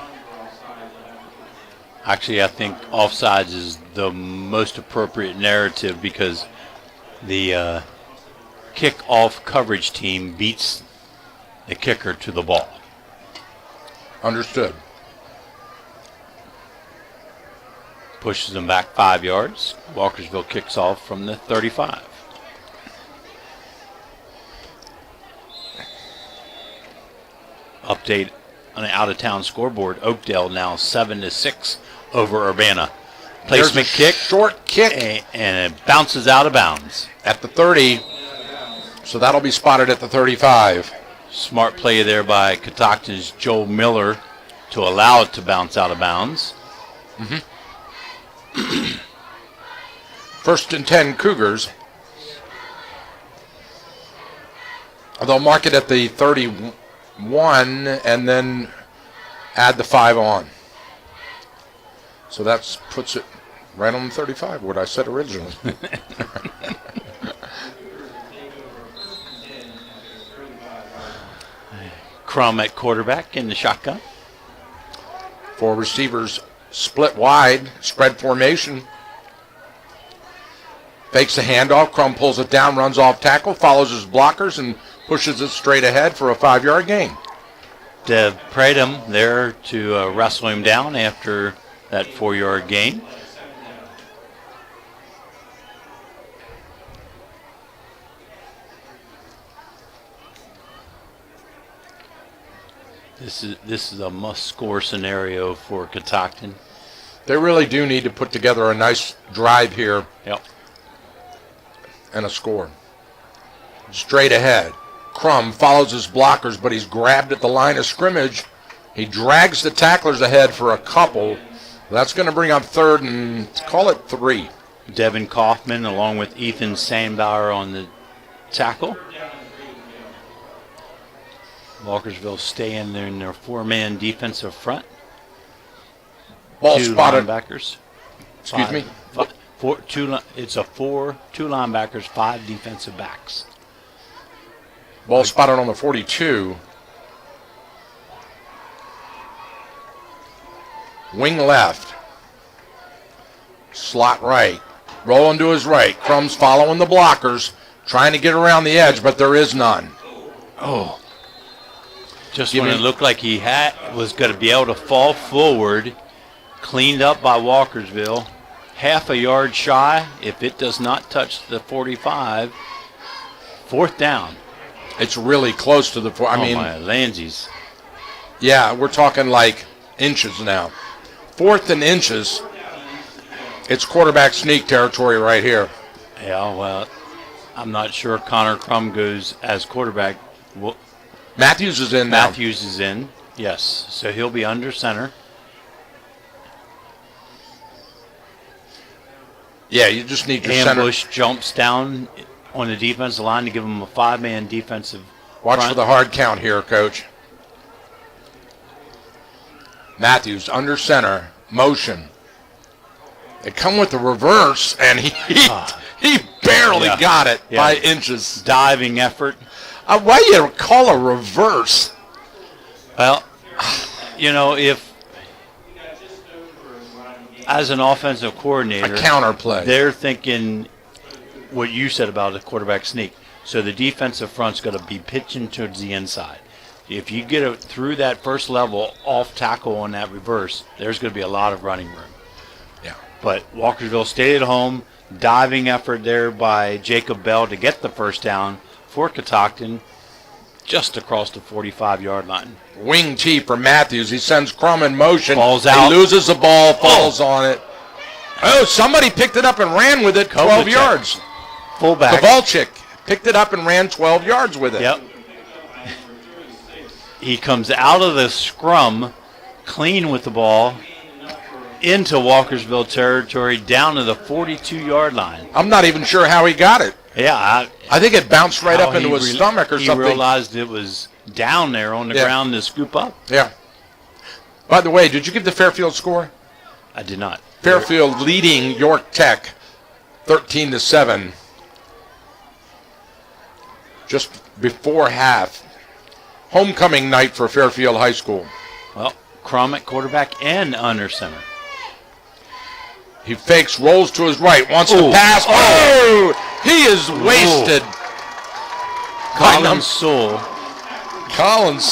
Actually, I think offsides is the most appropriate narrative because the kick-off coverage team beats the kicker to the ball. Understood. Pushes them back 5 yards. Walkersville kicks off from the 35. Update on the out-of-town scoreboard. Oakdale now 7-6 over Urbana. Placement kick. Short kick. And it bounces out of bounds. At the 30. So that'll be spotted at the 35. Smart play there by Catoctin's Joel Miller to allow it to bounce out of bounds. Mm-hmm. First and 10 Cougars. They'll mark it at the 31 and then add the 5 on. So that puts it right on the 35, what I said originally. Crum at quarterback in the shotgun. 4 receivers split wide, spread formation. Fakes the handoff. Crum pulls it down, runs off tackle, follows his blockers, and pushes it straight ahead for a 5-yard gain. Dev Pradham there to wrestle him down after that 4-yard gain. This is a must-score scenario for Catoctin. They really do need to put together a nice drive here. Yep. And a score. Straight ahead. Crum follows his blockers, but he's grabbed at the line of scrimmage. He drags the tacklers ahead for a couple. That's going to bring up 3rd and call it 3. Devin Kaufman along with Ethan Sandbauer on the tackle. Walkersville staying in their 4-man defensive front. Ball 2 spotted. Linebackers. Excuse me? It's a 2 linebackers, 5 defensive backs. Ball spotted on the 42. Wing left. Slot right. Rolling to his right. Crum's following the blockers, trying to get around the edge, but there is none. Oh. Just when it looked like he was going to be able to fall forward, cleaned up by Walkersville, half a yard shy. If it does not touch the 45, fourth down. It's really close to the four. I mean, Landsy's. Yeah, we're talking like inches now. Fourth and inches. It's quarterback sneak territory right here. Yeah, well, I'm not sure Connor Crum goes as quarterback. Matthews is in now. Matthews is in, yes. So he'll be under center. Yeah, you just need your center. Ambush jumps down on the defensive line to give him a 5-man defensive Watch front. for the hard count here, Coach. Matthews under center, motion. They come with the reverse, and he barely got it by inches. Diving effort. Why do you call a reverse? Well, if as an offensive coordinator, a counterplay, they're thinking what you said about a quarterback sneak. So the defensive front's going to be pitching towards the inside. If you get it through that first level off tackle on that reverse, there's going to be a lot of running room. Yeah. But Walkersville stayed at home. Diving effort there by Jacob Bell to get the first down for Catoctin just across the 45-yard line. Wing T for Matthews. He sends Crum in motion. Falls out. He loses the ball, falls on it. Oh, somebody picked it up and ran with it 12 yards. Fullback. Kovalchik picked it up and ran 12 yards with it. Yep. He comes out of the scrum clean with the ball into Walkersville territory down to the 42-yard line. I'm not even sure how he got it. Yeah. I think it bounced right up into his stomach or something. He realized it was down there on the ground to scoop up. Yeah. By the way, did you give the Fairfield score? I did not. Fairfield leading York Tech 13-7. Just before half. Homecoming night for Fairfield High School. Well, Crum at quarterback and under center. He fakes, rolls to his right, wants to pass. Oh! He is wasted. Colin Sewell.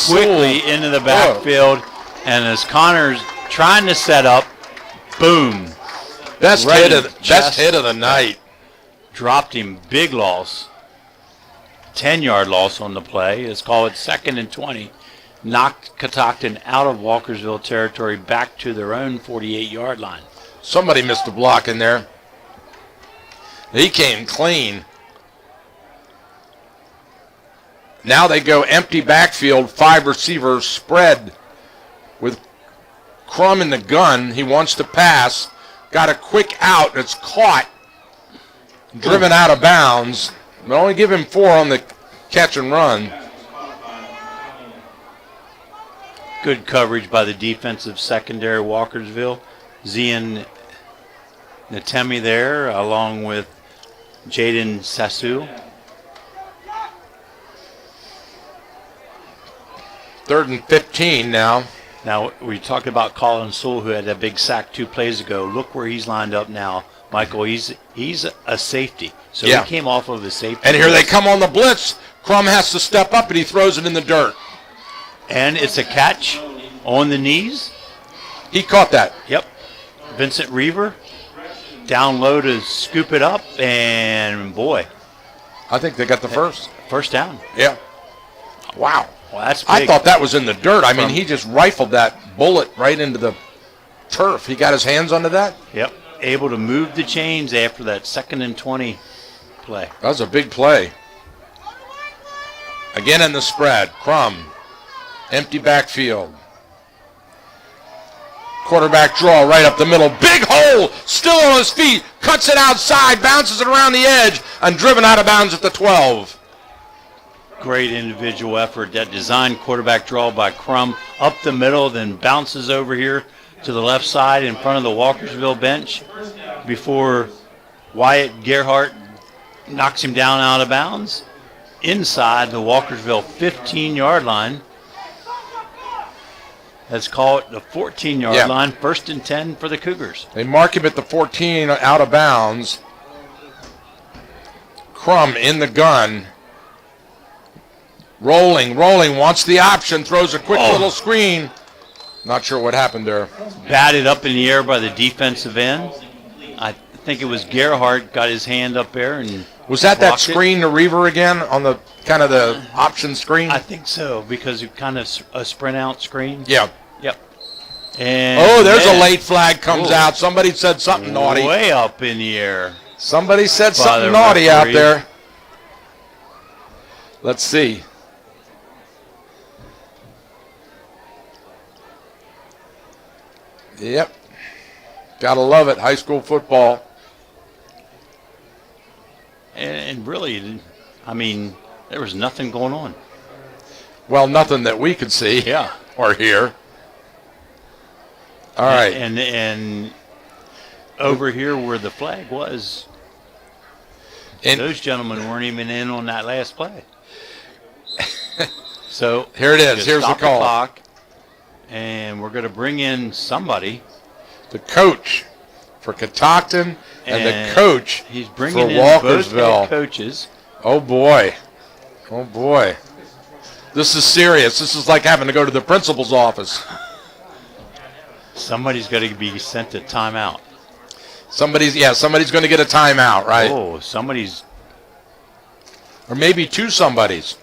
Quickly into the backfield. And as Connor's trying to set up, boom. Best hit of the night. Dropped him. Big loss. 10-yard loss on the play. Let's call it 2nd and 20. Knocked Catoctin out of Walkersville territory back to their own 48-yard line. Somebody missed a block in there. He came clean. Now they go empty backfield, 5 receivers spread with Crum in the gun. He wants to pass. Got a quick out. It's caught. Driven out of bounds. But only give him 4 on the catch and run. Good coverage by the defensive secondary, Walkersville. Zian Natemi there, along with Jaden Sassu. 3rd and 15 now. Now, we talked about Colin Sewell, who had that big sack 2 plays ago. Look where he's lined up now. Michael, he's a safety. So he came off of his safety. And here they come on the blitz. Crum has to step up, and he throws it in the dirt. And it's a catch on the knees. He caught that. Yep. Vincent Reaver down low to scoop it up, and boy. I think they got the first down. Yeah. Wow. Well, that's big. I thought that was in the dirt. I mean, he just rifled that bullet right into the turf. He got his hands onto that? Yep. Able to move the chains after that 2nd and 20 play. That was a big play. Again in the spread. Crum. Empty backfield. Quarterback draw right up the middle. Big hole. Still on his feet. Cuts it outside. Bounces it around the edge. And driven out of bounds at the 12. Great individual effort. That design quarterback draw by Crum up the middle, then bounces over here to the left side in front of the Walkersville bench before Wyatt Gerhardt knocks him down out of bounds inside the Walkersville 15-yard line. Let's call it the 14-yard line, 1st and 10 for the Cougars. They mark him at the 14 out of bounds. Crum in the gun. Rolling, wants the option, throws a quick little screen. Not sure what happened there. Batted up in the air by the defensive end. I think it was Gerhardt got his hand up there and was that blocked screen to Reaver again on the kind of the option screen? I think so, because it kind of a sprint out screen. Yeah. Yep. And there's a late flag comes out. Somebody said something naughty. Way up in the air. Somebody said something naughty out there. Let's see. Yep. Gotta love it. High school football. And really, I mean, there was nothing going on. Well, nothing that we could see. Yeah. Or hear. All right. And over here where the flag was, those gentlemen weren't even in on that last play. So here it is. Here's the call. Clock, and we're going to bring in somebody. The coach for Catoctin and the coach he's bringing for in Walkersville. both head coaches. Oh, boy. Oh, boy. This is serious. This is like having to go to the principal's office. Somebody's got to be sent to timeout. Somebody's going to get a timeout, right? Oh, somebody's. Or maybe two somebodies.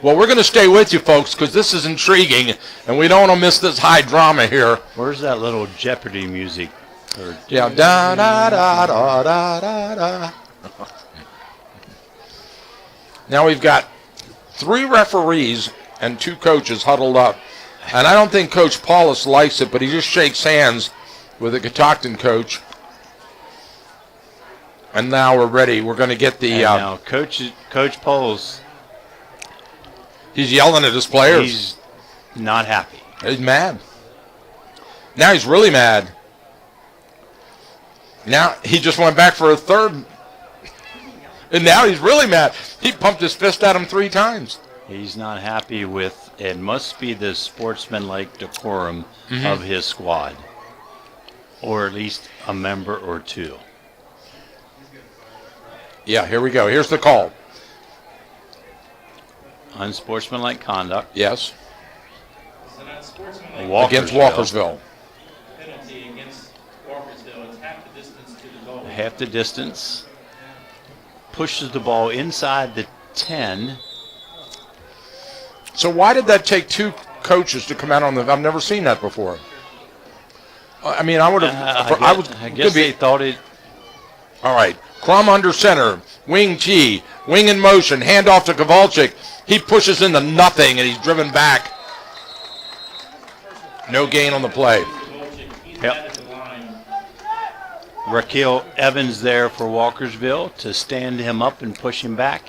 Well, we're going to stay with you, folks, because this is intriguing, and we don't want to miss this high drama here. Where's that little Jeopardy music? Yeah, da da da da da da da. Now we've got 3 referees and 2 coaches huddled up, and I don't think Coach Paulus likes it, but he just shakes hands with the Catoctin coach. And now we're ready. We're going to get the. Now Coach Paulus. He's yelling at his players. He's not happy. He's mad. Now he's really mad. Now he just went back for a third. And now he's really mad. He pumped his fist at him 3 times. He's not happy with, it must be the sportsmanlike decorum of his squad. Or at least a member or 2. Yeah, here we go. Here's the call. Unsportsmanlike conduct. Yes. Walkersville. Against Walkersville. Penalty against Walkersville. It's half the distance to the goal. Half the distance. Pushes the ball inside the 10. So why did that take 2 coaches to come out on the? I've never seen that before. I mean, I would have. I guess they thought it. All right. Crum under center. Wing T. Wing in motion. Handoff to Kowalczyk. He pushes into nothing, and he's driven back. No gain on the play. Yep. Raquel Evans there for Walkersville to stand him up and push him back.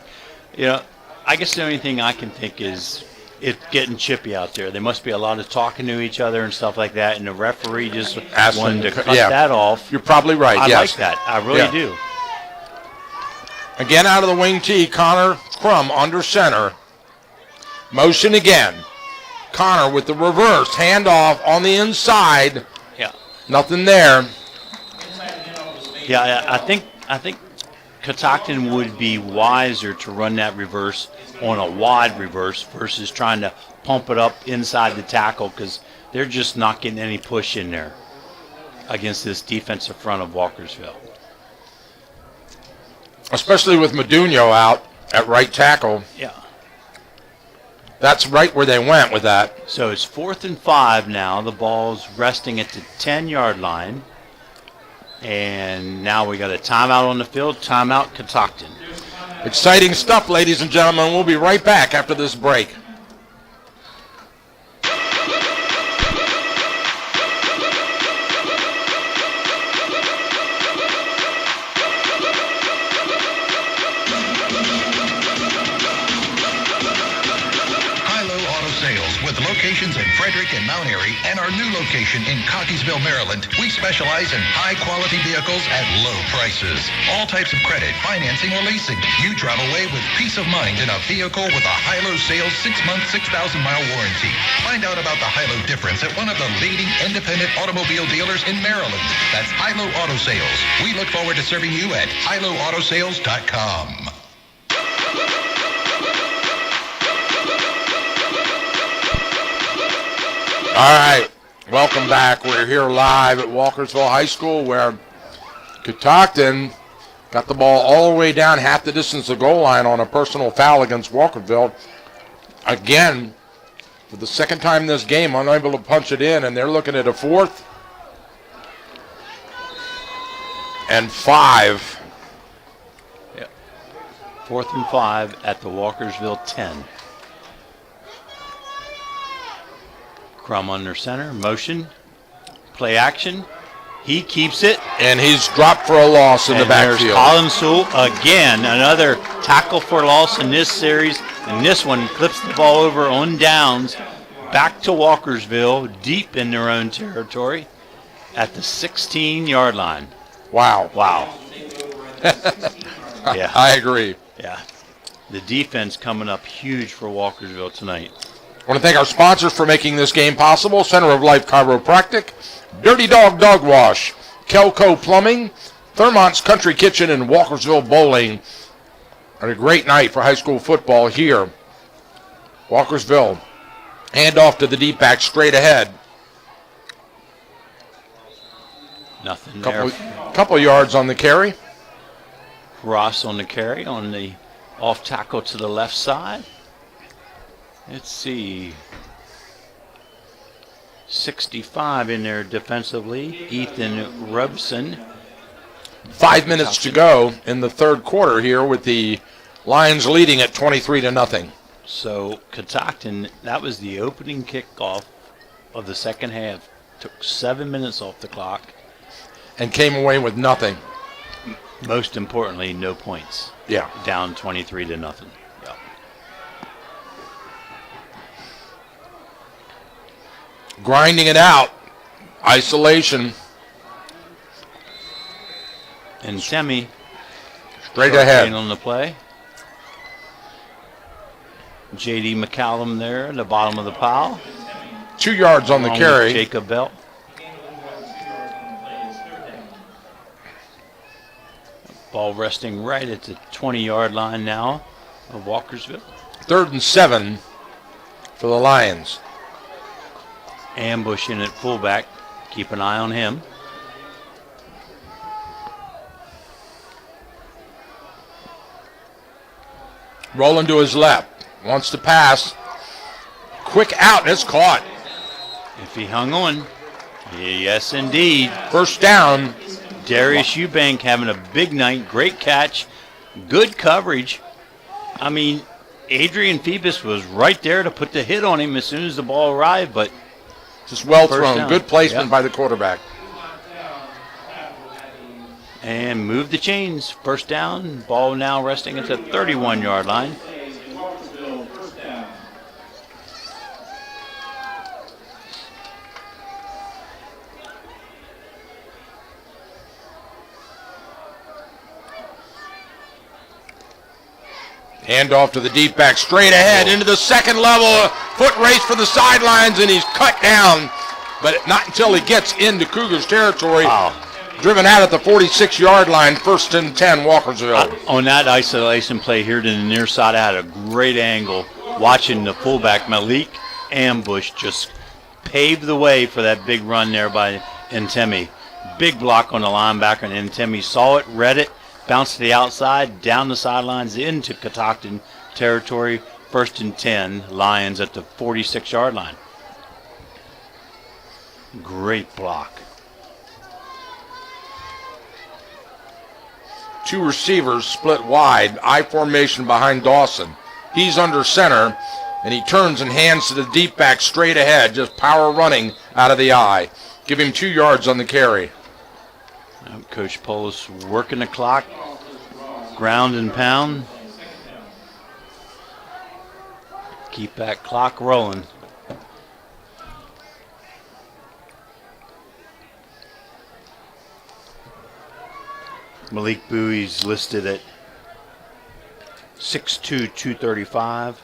You know, I guess the only thing I can think is it's getting chippy out there. There must be a lot of talking to each other and stuff like that, and the referee just wanted to cut that off. You're probably right, I yes. like that. I really do. Again out of the wing T, Connor Crum under center. Motion again. Connor with the reverse. Handoff on the inside. Yeah. Nothing there. Yeah, I think Catoctin would be wiser to run that reverse on a wide reverse versus trying to pump it up inside the tackle, because they're just not getting any push in there against this defensive front of Walkersville. Especially with Modugno out at right tackle. Yeah. That's right where they went with that. So it's 4th and 5 now. The ball's resting at the 10-yard line. And now we got a timeout on the field. Timeout, Catoctin. Exciting stuff, ladies and gentlemen. We'll be right back after this break. Locations in Frederick and Mount downtown area and our new location in Cockeysville, Maryland, we specialize in high-quality vehicles at low prices. All types of credit, financing, or leasing. You drive away with peace of mind in a vehicle with a high-low sales 6-month, 6,000-mile warranty. Find out about the high-low difference at one of the leading independent automobile dealers in Maryland. That's High-Low Auto Sales. We look forward to serving you at highlowAutosales.com. All right, welcome back. We're here live at Walkersville High School where Catoctin got the ball all the way down half the distance to the goal line on a personal foul against Walkersville. Again, for the second time this game, unable to punch it in, and they're looking at a 4th and 5. Yep. 4th and 5 at the Walkersville 10. Crum under center, motion, play action. He keeps it. And he's dropped for a loss in the backfield. There's Colin Sewell again, another tackle for loss in this series. And this one clips the ball over on downs, back to Walkersville, deep in their own territory at the 16-yard line. Wow. Wow. Yeah. I agree. Yeah. The defense coming up huge for Walkersville tonight. I want to thank our sponsors for making this game possible. Center of Life Chiropractic, Dirty Dog Dog Wash, Kelco Plumbing, Thurmont's Country Kitchen, and Walkersville Bowling. And a great night for high school football here. Walkersville, hand off to the deep back, straight ahead. Nothing there. Couple yards on the carry. Ross on the carry on the off tackle to the left side. Let's see. 65 in there defensively. Ethan Robson. 5 minutes to go in the third quarter here with the Lions leading at 23-0. So Catoctin, that was the opening kickoff of the second half. Took 7 minutes off the clock. And came away with nothing. Most importantly, no points. Yeah. Down 23-0. Yeah. Grinding it out. Isolation. And Semi. Straight ahead. On the play. J.D. McCallum there at the bottom of the pile. 2 yards on the carry. Jacob Bell. Ball resting right at the 20-yard line now of Walkersville. 3rd and 7 for the Lions. Ambush in at fullback. Keep an eye on him. Rolling to his left. Wants to pass. Quick out, and it's caught. If he hung on. Yes, indeed. First down. Darius Eubank having a big night. Great catch. Good coverage. I mean, Adrian Phoebus was right there to put the hit on him as soon as the ball arrived, but just well thrown. Down. Good placement by the quarterback. And move the chains. First down. Ball now resting at the 31-yard line. Hand off to the deep back, straight ahead into the second level. Foot race for the sidelines, and he's cut down. But not until he gets into Cougars territory. Wow. Driven out at the 46-yard line, 1st and 10, Walkersville. On that isolation play here to the near side, I had a great angle watching the fullback Malik Ambush just pave the way for that big run there by Ntemi. Big block on the linebacker, and Ntemi saw it, read it, bounced to the outside, down the sidelines into Catoctin territory. 1st and 10, Lions at the 46-yard line. Great block. 2 receivers split wide, I formation behind Dawson. He's under center, and he turns and hands to the deep back straight ahead, just power running out of the eye. Give him 2 yards on the carry. Coach Polis working the clock, ground and pound. Keep that clock rolling. Malik Bowie's listed at 6'2", 235.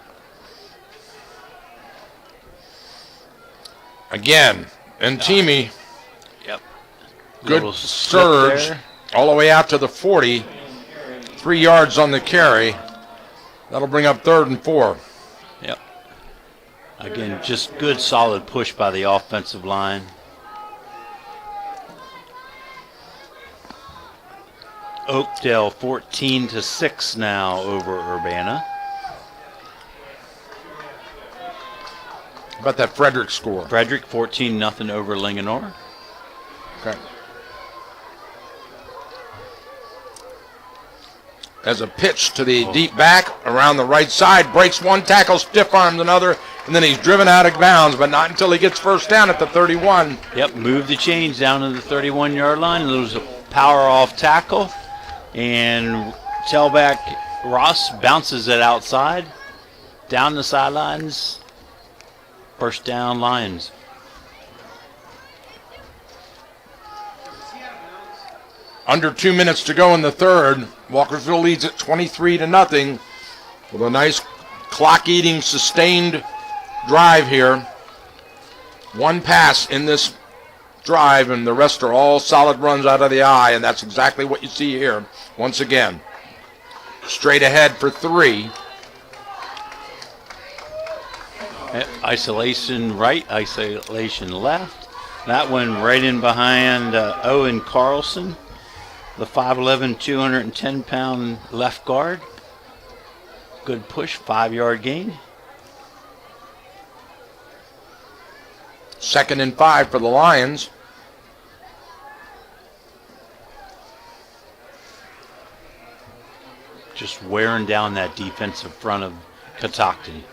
Again, Ntimi. Yep. Good Little surge slip there. all the way out to the 40. 3 yards on the carry. That'll bring up 3rd and 4. Yep. Again, just good solid push by the offensive line. Oakdale 14-6 now over Urbana. How about that Frederick score? Frederick 14-0 over Linganore. Okay. As a pitch to the deep back around the right side, breaks one tackle, stiff arms another, and then he's driven out of bounds, but not until he gets first down at the 31. Yep, move the chains down to the 31-yard line. There's a power off tackle, and tailback Ross bounces it outside, down the sidelines. First down, Lions. Under 2 minutes to go in the third. Walkersville leads at 23-0 with a nice clock-eating, sustained drive here. One pass in this drive, and the rest are all solid runs out of the eye, and that's exactly what you see here once again. Straight ahead for 3. Isolation right, isolation left. That one right in behind Owen Carlson, the 5'11", 210-pound left guard. Good push, 5-yard gain. 2nd and 5 for the Lions. Just wearing down that defensive front of Catoctin.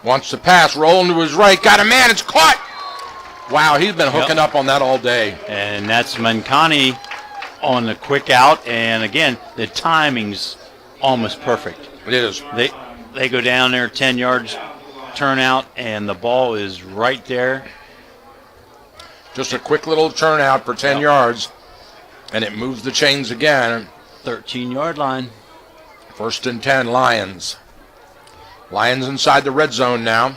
Wants to pass, rolling to his right, got a man, it's caught! Wow, he's been hooking up on that all day. And that's Mancani on the quick out, and again, the timing's almost perfect. It is. They go down there 10 yards, turn out, and the ball is right there. Just a quick little turnout for 10 yards, and it moves the chains again. 13-yard line. 1st and 10, Lions. Lions inside the red zone now.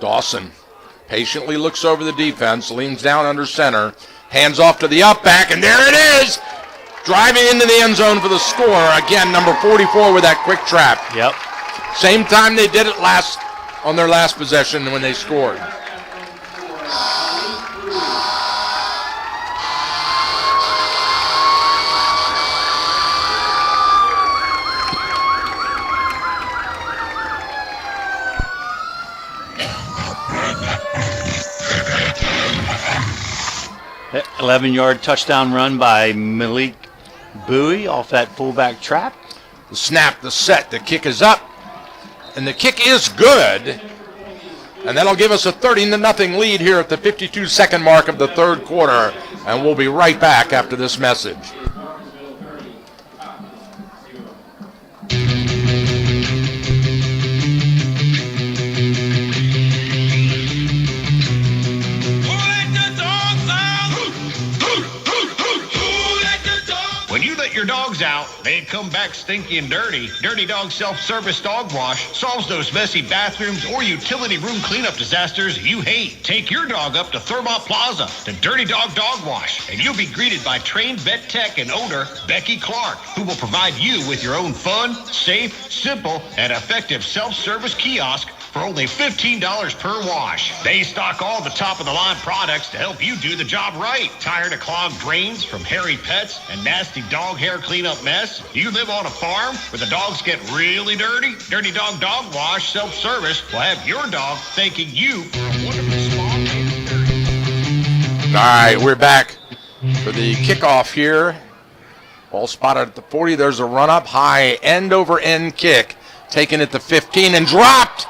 Dawson patiently looks over the defense, leans down under center, hands off to the up back, and there it is! Driving into the end zone for the score. Again, number 44 with that quick trap. Yep. Same time they did it on their last possession when they scored. That 11-yard touchdown run by Malik Bowie off that fullback trap. The snap, the set, the kick is up, and the kick is good. And that'll give us a 30-0 lead here at the 52-second mark of the third quarter. And we'll be right back after this message. When you let your dogs out, they come back stinky and dirty. Dirty Dog Self-Service Dog Wash solves those messy bathrooms or utility room cleanup disasters you hate. Take your dog up to Thermont Plaza, the Dirty Dog Dog Wash, and you'll be greeted by trained vet tech and owner Becky Clark, who will provide you with your own fun, safe, simple, and effective self-service kiosk for only $15 per wash. They stock all the top-of-the-line products to help you do the job right. Tired of clogged drains from hairy pets and nasty dog hair cleanup mess? You live on a farm where the dogs get really dirty? Dirty Dog Dog Wash Self-Service will have your dog thanking you for a wonderful spa experience. All right, we're back for the kickoff here. Ball spotted at the 40. There's a run-up, high end-over-end kick. Taken at the 15 and dropped.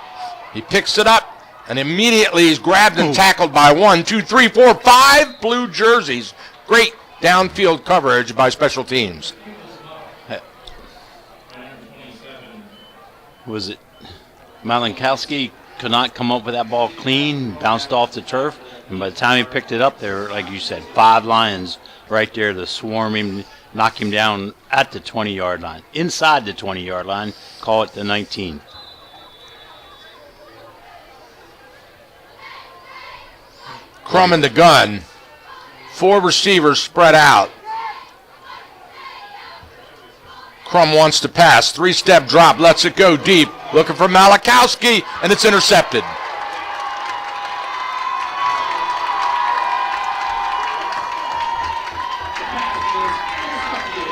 He picks it up, and immediately he's grabbed and tackled by 1, 2, 3, 4, 5 blue jerseys. Great downfield coverage by special teams. Was it Malinkowski could not come up with that ball clean, bounced off the turf, and by the time he picked it up, there were, like you said, 5 Lions right there to swarm him, knock him down at the 20-yard line. Inside the 20-yard line, call it the 19. Crum in the gun. 4 receivers spread out. Crum wants to pass. 3-step drop, lets it go deep. Looking for Malachowski, and it's intercepted.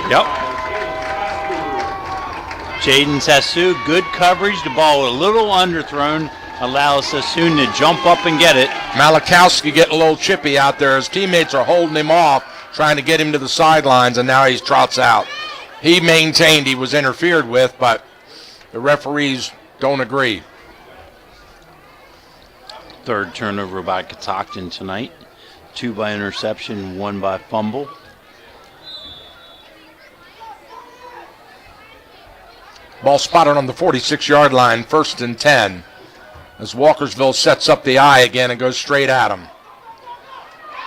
Yep. Jaden Sassoon, good coverage. The ball a little underthrown. Allows Sassoon to jump up and get it. Malachowski getting a little chippy out there. His teammates are holding him off, trying to get him to the sidelines, and now he trots out. He maintained he was interfered with, but the referees don't agree. 3rd turnover by Catoctin tonight. 2 by interception, 1 by fumble. Ball spotted on the 46-yard line, 1st and 10. As Walkersville sets up the eye again and goes straight at him.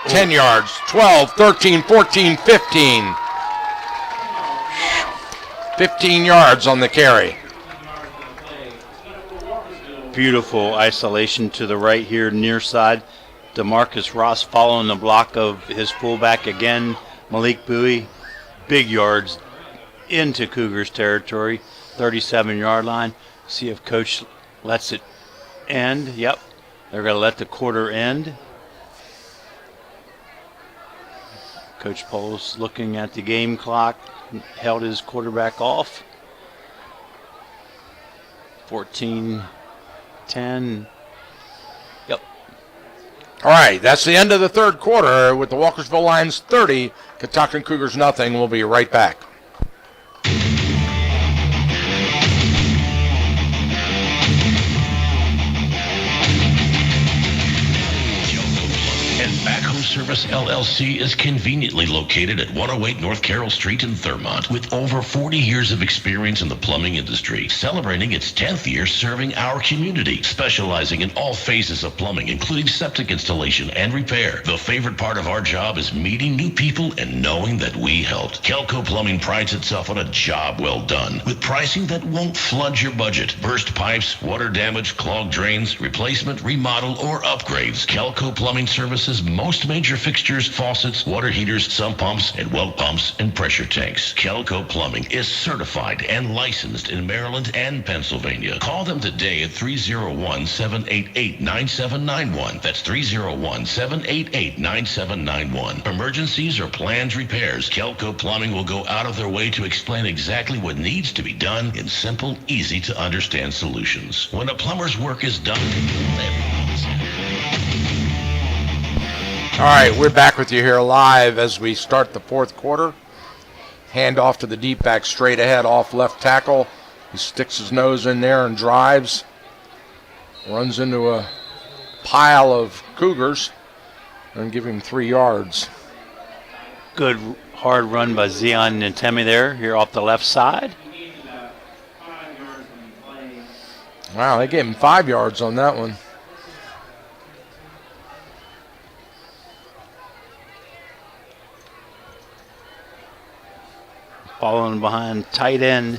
10 yards, 12, 13, 14, 15. 15 yards on the carry. Beautiful isolation to the right here, near side. DeMarcus Ross following the block of his fullback again, Malik Bowie. Big yards into Cougars territory, 37-yard line. See if Coach lets it end. Yep, they're going to let the quarter end. Coach Poles looking at the game clock, held his quarterback off. 14-10. Yep. All right, that's the end of the 3rd quarter with the Walkersville Lions 30, Catoctin Cougars nothing. We'll be right back. Backhoe Service LLC is conveniently located at 108 North Carroll Street in Thurmont with over 40 years of experience in the plumbing industry, celebrating its 10th year serving our community, specializing in all phases of plumbing, including septic installation and repair. The favorite part of our job is meeting new people and knowing that we helped. Kelco Plumbing prides itself on a job well done with pricing that won't flood your budget. Burst pipes, water damage, clogged drains, replacement, remodel, or upgrades. Kelco Plumbing services most major fixtures, faucets, water heaters, sump pumps, and well pumps and pressure tanks. Kelco Plumbing is certified and licensed in Maryland and Pennsylvania. Call them today at 301-788-9791. That's 301-788-9791. Emergencies or planned repairs, Kelco Plumbing will go out of their way to explain exactly what needs to be done in simple, easy to understand solutions. When a plumber's work is done, everyone's happy. All right, we're back with you here live as we start the 4th quarter. Hand off to the deep back, straight ahead, off left tackle. He sticks his nose in there and drives. Runs into a pile of Cougars and give him 3 yards. Good hard run by Zion Nintemi there, here off the left side. Wow, they gave him 5 yards on that one. Following behind tight end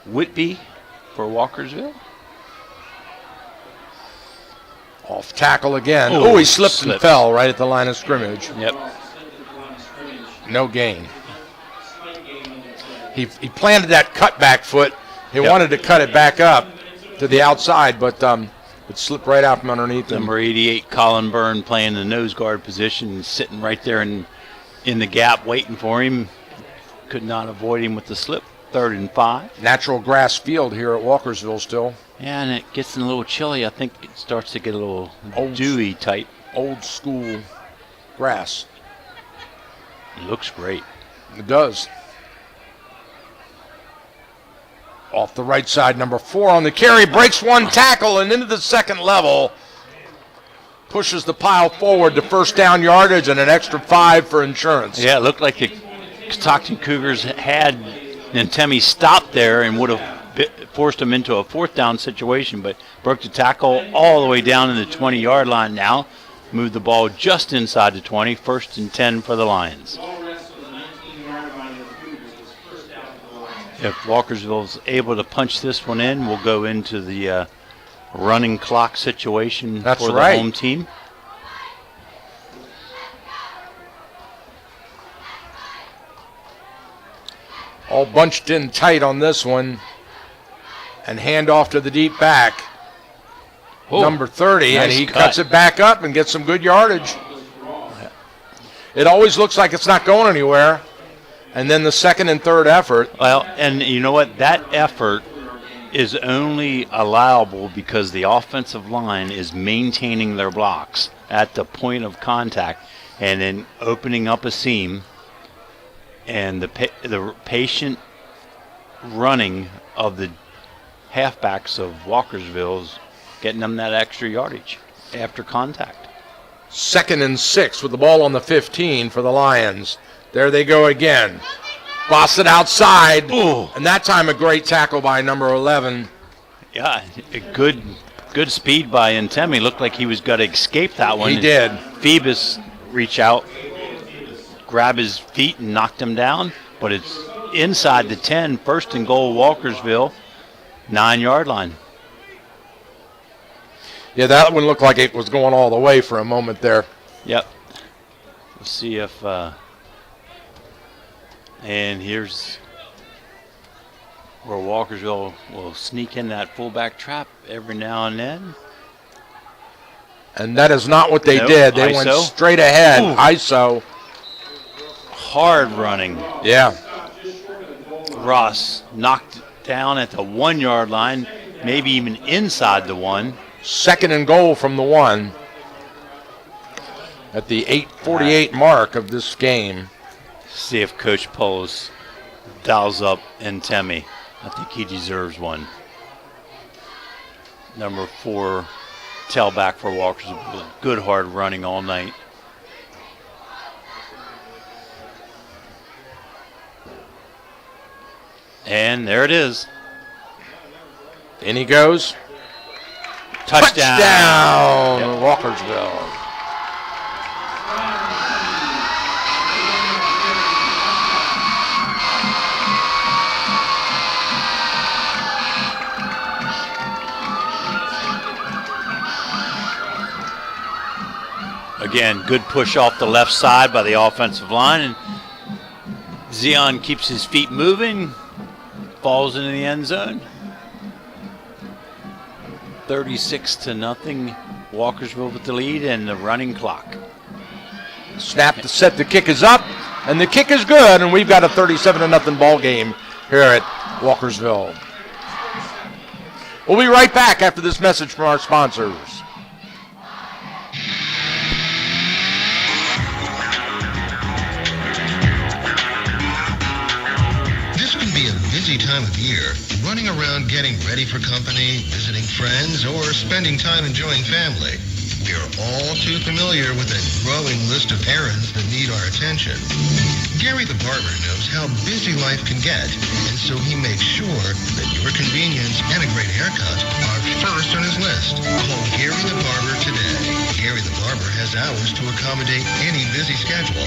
Whitby for Walkersville. Off tackle again. Oh, he slipped and fell right at the line of scrimmage. Yep. No gain. He planted that cutback foot. He wanted to cut it back up to the outside, but it slipped right out from underneath him. Number 88, Colin Byrne, playing the nose guard position, sitting right there in the gap waiting for him. Could not avoid him with the slip. 3rd and 5. Natural grass field here at Walkersville still. Yeah, and it gets a little chilly. I think it starts to get a little dewy type. Old school grass. It looks great. It does. Off the right side, number 4 on the carry. Breaks one tackle and into the second level. Pushes the pile forward to first down yardage and an extra 5 for insurance. Yeah, it looked like the Catoctin Cougars had Nintemi stop there and would have forced them into a 4th down situation, but broke the tackle all the way down in the 20-yard line now. Moved the ball just inside the 20, 1st and 10 for the Lions. If Walkersville's able to punch this one in, we'll go into the running clock situation for the home team. All bunched in tight on this one. And hand off to the deep back. Oh, number 30, nice and he cut. cuts it back up and gets some good yardage. It always looks like it's not going anywhere. And then the 2nd and 3rd effort. Well, and you know what? That effort is only allowable because the offensive line is maintaining their blocks at the point of contact and then opening up a seam, and the patient running of the halfbacks of Walkersville's getting them that extra yardage after contact. 2nd and 6 with the ball on the 15 for the Lions. There they go again. Boss it outside. Ooh. And that time a great tackle by number 11. Yeah, a good speed by Ntemi. Looked like he was going to escape that one. He did. Phoebus reach out, grab his feet and knocked him down, but it's inside the 10, 1st and goal, Walkersville, 9-yard line. Yeah, that one looked like it was going all the way for a moment there. Yep. Let's see if and here's where Walkersville will sneak in that fullback trap every now and then. And that is not what they Nope. did. They ISO. went straight ahead. Ooh. ISO. Hard running. Yeah. Ross knocked down at the 1-yard line, maybe even inside the 1. 2nd and goal from the 1 at the 8:48 mark of this game. See if Coach Poles dials up Ntemi. I think he deserves one. Number 4 tailback for Walkers. Good hard running all night. And there it is. In he goes. Touchdown. Touchdown, Walkersville. Again, good push off the left side by the offensive line, and Zion keeps his feet moving, falls into the end zone. 36-0, Walkersville with the lead and the running clock. Snap to set, the kick is up, and the kick is good, and we've got a 37-0 ball game here at Walkersville. We'll be right back after this message from our sponsors. Busy time of year, running around getting ready for company, visiting friends, or spending time enjoying family. We are all too familiar with a growing list of errands that need our attention. Gary the barber knows how busy life can get, and so he makes sure that your convenience and a great haircut are first on his list. Call Gary the barber today. Gary the barber has hours to accommodate any busy schedule.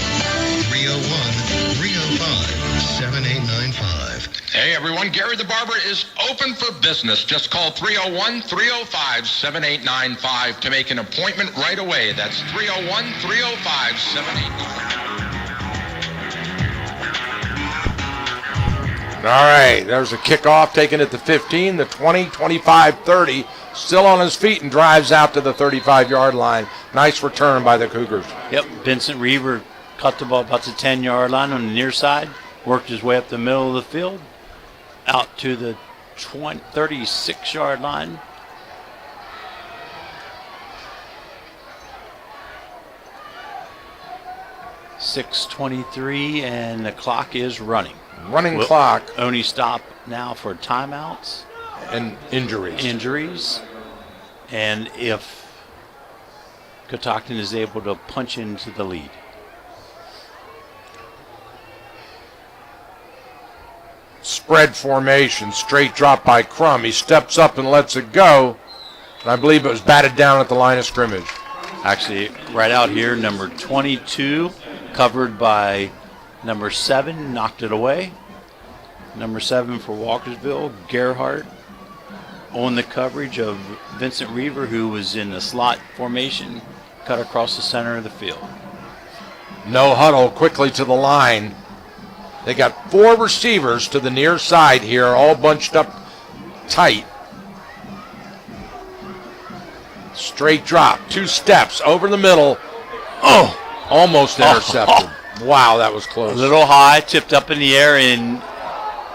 301-305-7895. Hey everyone, Gary the Barber is open for business. Just call 301-305-7895 to make an appointment right away. That's 301-305-7895. All right, there's a kickoff taken at the 15, the 20, 25, 30. Still on his feet and drives out to the 35-yard line. Nice return by the Cougars. Yep, Vincent Reaver cut the ball about the 10-yard line on the near side, worked his way up the middle of the field, out to the 36-yard line. .6:23, and the clock is running. Running clock. Only stop now for timeouts. And injuries. And if Catoctin is able to punch into the lead. spread formation. Straight drop by Crum. He steps up and lets it go. And I believe it was batted down at the line of scrimmage. Actually, right out here, number 22, covered by number 7, knocked it away. Number 7 for Walkersville, Gerhardt, on the coverage of Vincent Reaver, who was in the slot formation, cut across the center of the field. No huddle, quickly to the line. They got 4 receivers to the near side here, all bunched up tight. Straight drop, 2 steps over the middle. Oh, almost intercepted. Wow, that was close. A little high, tipped up in the air, and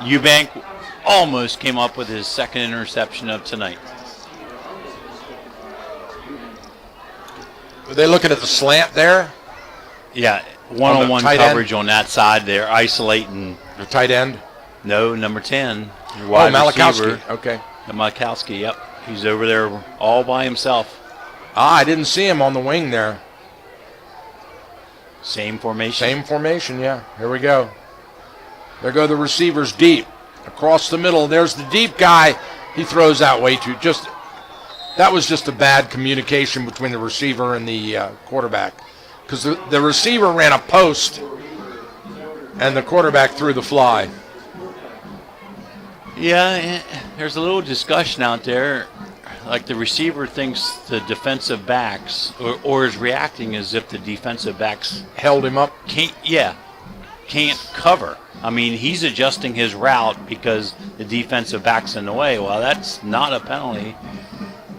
Eubank almost came up with his second interception of tonight. Were they looking at the slant there? Yeah, one-on-one coverage on that side. They're isolating. The tight end? No, number 10. Wide Malakowski. receiver. Okay. Malakowski, yep. He's over there all by himself. I didn't see him on the wing there. Same formation. Same formation, yeah. Here we go. There go the receivers deep. Across the middle, there's the deep guy. He throws that way too. That was just a bad communication between the receiver and the quarterback. Because the receiver ran a post, and the quarterback threw the fly. Yeah, there's a little discussion out there. Like the receiver thinks the defensive backs, or is reacting as if the defensive backs held him up. Can't cover. I mean, he's adjusting his route because the defensive back's in the way. Well, that's not a penalty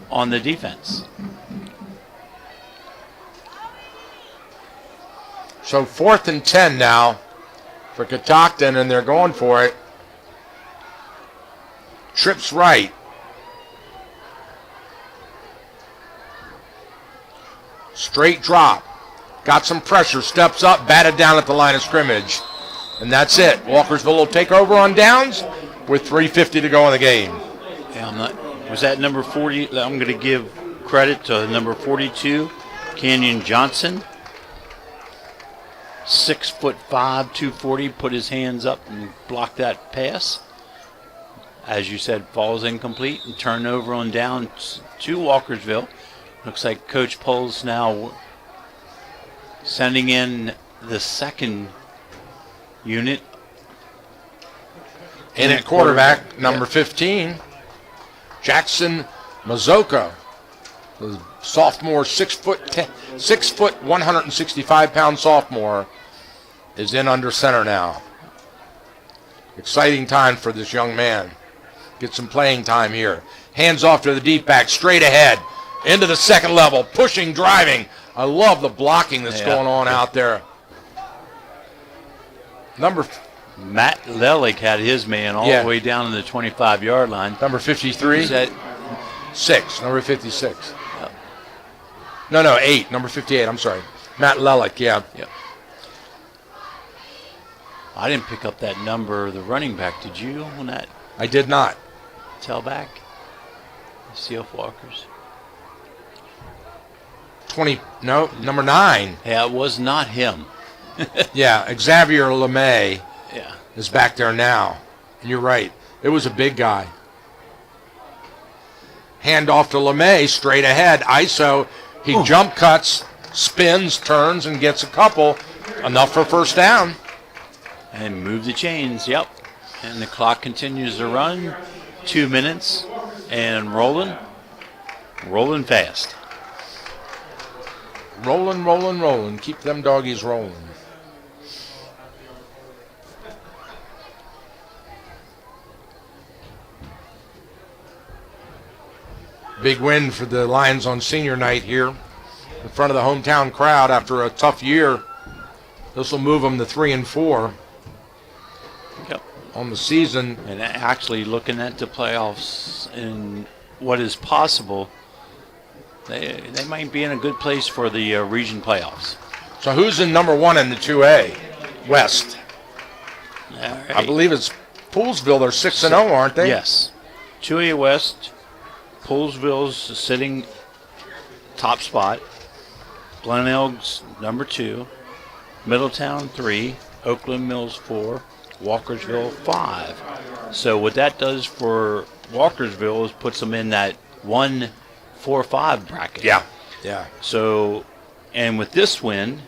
on the defense. So 4th and 10 now for Catoctin, and they're going for it. Trips right. Straight drop. Got some pressure. Steps up. Batted down at the line of scrimmage. And that's it. Walkersville will take over on downs with 3:50 to go in the game. Yeah, was that number 40? I'm going to give credit to number 42, Canyon Johnson. 6'5", 240, put his hands up and blocked that pass. As you said, falls incomplete and turned over on down to Walkersville. Looks like Coach Poles now sending in the second unit. In at quarterback, number 15, Jackson Mazoka, the sophomore, 6 foot, 165-pound sophomore, is in under center now. Exciting time for this young man. Get some playing time here. Hands off to the deep back, straight ahead, into the second level, pushing, driving. I love the blocking that's going on out there. Matt Lelick had his man all the way down to the 25-yard line. Number 53? Is that 6, number 56. Yep. No, 8, number 58, I'm sorry. Matt Lelick, yeah. Yep. I didn't pick up that number, the running back. Did you on that? I did not. Tailback? CF Walkers. Number 9. Yeah, it was not him. Yeah, Xavier LeMay is back there now. And you're right. It was a big guy. Hand off to LeMay, straight ahead. ISO. He jump cuts, spins, turns, and gets a couple. Enough for first down. And move the chains, yep. And the clock continues to run. 2 minutes. And rolling fast. Rolling. Keep them doggies rolling. Big win for the Lions on senior night here in front of the hometown crowd after a tough year. This will move them to 3-4 on the season. And actually looking at the playoffs and what is possible, they might be in a good place for the region playoffs. So who's in number 1 in the 2A? West. All right. I believe it's Poolsville. They're 6-0, aren't they? Yes. 2A West. Poolsville's sitting top spot. Glen Elg's number 2. Middletown 3. Oakland Mills 4. Walkersville 5. So what that does for Walkersville is puts them in that 1-4-5 bracket. Yeah. Yeah. So, and with this win,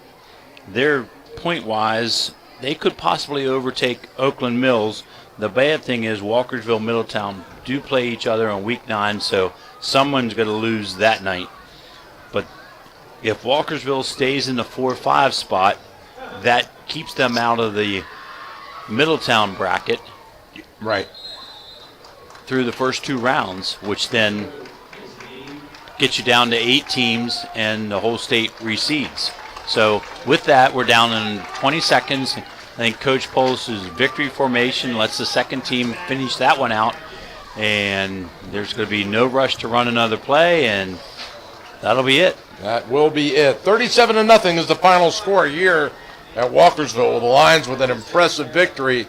they're point-wise, they could possibly overtake Oakland Mills. The bad thing is Walkersville, Middletown do play each other on week 9, so someone's going to lose that night. But if Walkersville stays in the 4-5 spot, that keeps them out of the Middletown bracket. Right. Through the first 2 rounds, which then gets you down to 8 teams and the whole state recedes. So with that, we're down in 20 seconds. I think Coach Polis's victory formation lets the second team finish that one out. And there's going to be no rush to run another play, and that'll be it. That will be it. 37-0 is the final score here at Walkersville. The Lions with an impressive victory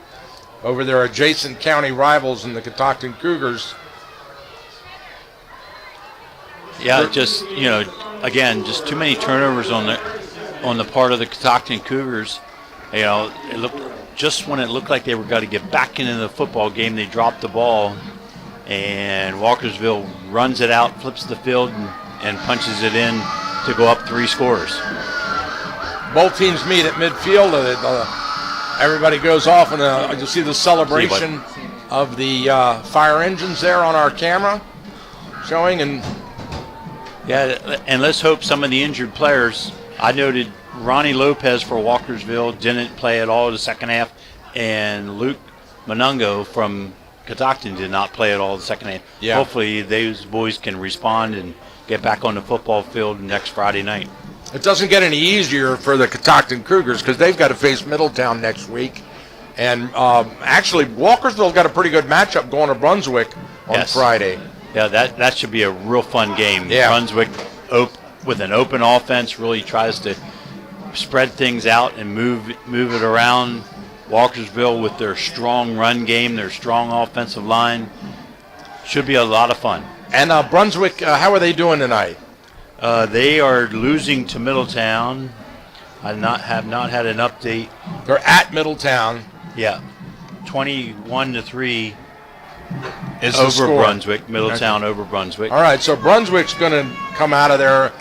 over their adjacent county rivals in the Catoctin Cougars. Yeah, just, again, just too many turnovers on the part of the Catoctin Cougars. It looked, just when it looked like they were going to get back into the football game, they dropped the ball, and Walkersville runs it out, flips the field, and punches it in to go up 3 scores. Both teams meet at midfield. Everybody goes off, and you'll see the celebration of the fire engines there on our camera showing. And let's hope some of the injured players. I noted Ronnie Lopez for Walkersville didn't play at all the second half, and Luke Monungo from Catoctin did not play at all the second half. Yeah. Hopefully those boys can respond and get back on the football field next Friday night. It doesn't get any easier for the Catoctin Cougars because they've got to face Middletown next week. And actually, Walkersville's got a pretty good matchup going to Brunswick on Friday. Yeah, that should be a real fun game. Yeah. Brunswick with an open offense really tries to spread things out and move it around. Walkersville with their strong run game, their strong offensive line. Should be a lot of fun. And Brunswick, how are they doing tonight? They are losing to Middletown. I have not had an update. They're at Middletown. Yeah, 21-3 is the over score. Brunswick. Middletown over Brunswick. All right, so Brunswick's going to come out of there.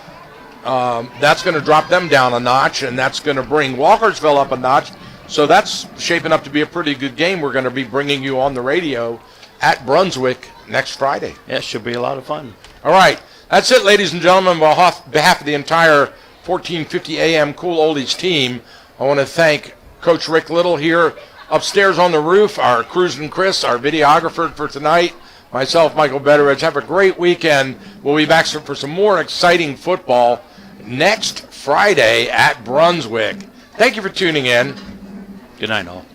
That's going to drop them down a notch, and that's going to bring Walkersville up a notch. So that's shaping up to be a pretty good game. We're going to be bringing you on the radio at Brunswick next Friday. Yeah, it should be a lot of fun. All right. That's it, ladies and gentlemen. On behalf of the entire 1450 AM Cool Oldies team, I want to thank Coach Rick Little here upstairs on the roof, our Cruisin' Chris, our videographer for tonight, myself, Michael Betteridge. Have a great weekend. We'll be back for some more exciting football next Friday at Brunswick. Thank you for tuning in. Good night, all.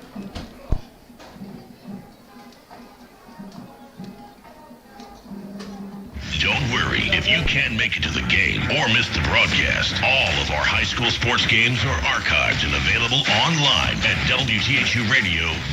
Don't worry, if you can't make it to the game or miss the broadcast, all of our high school sports games are archived and available online at WTHUradio.com.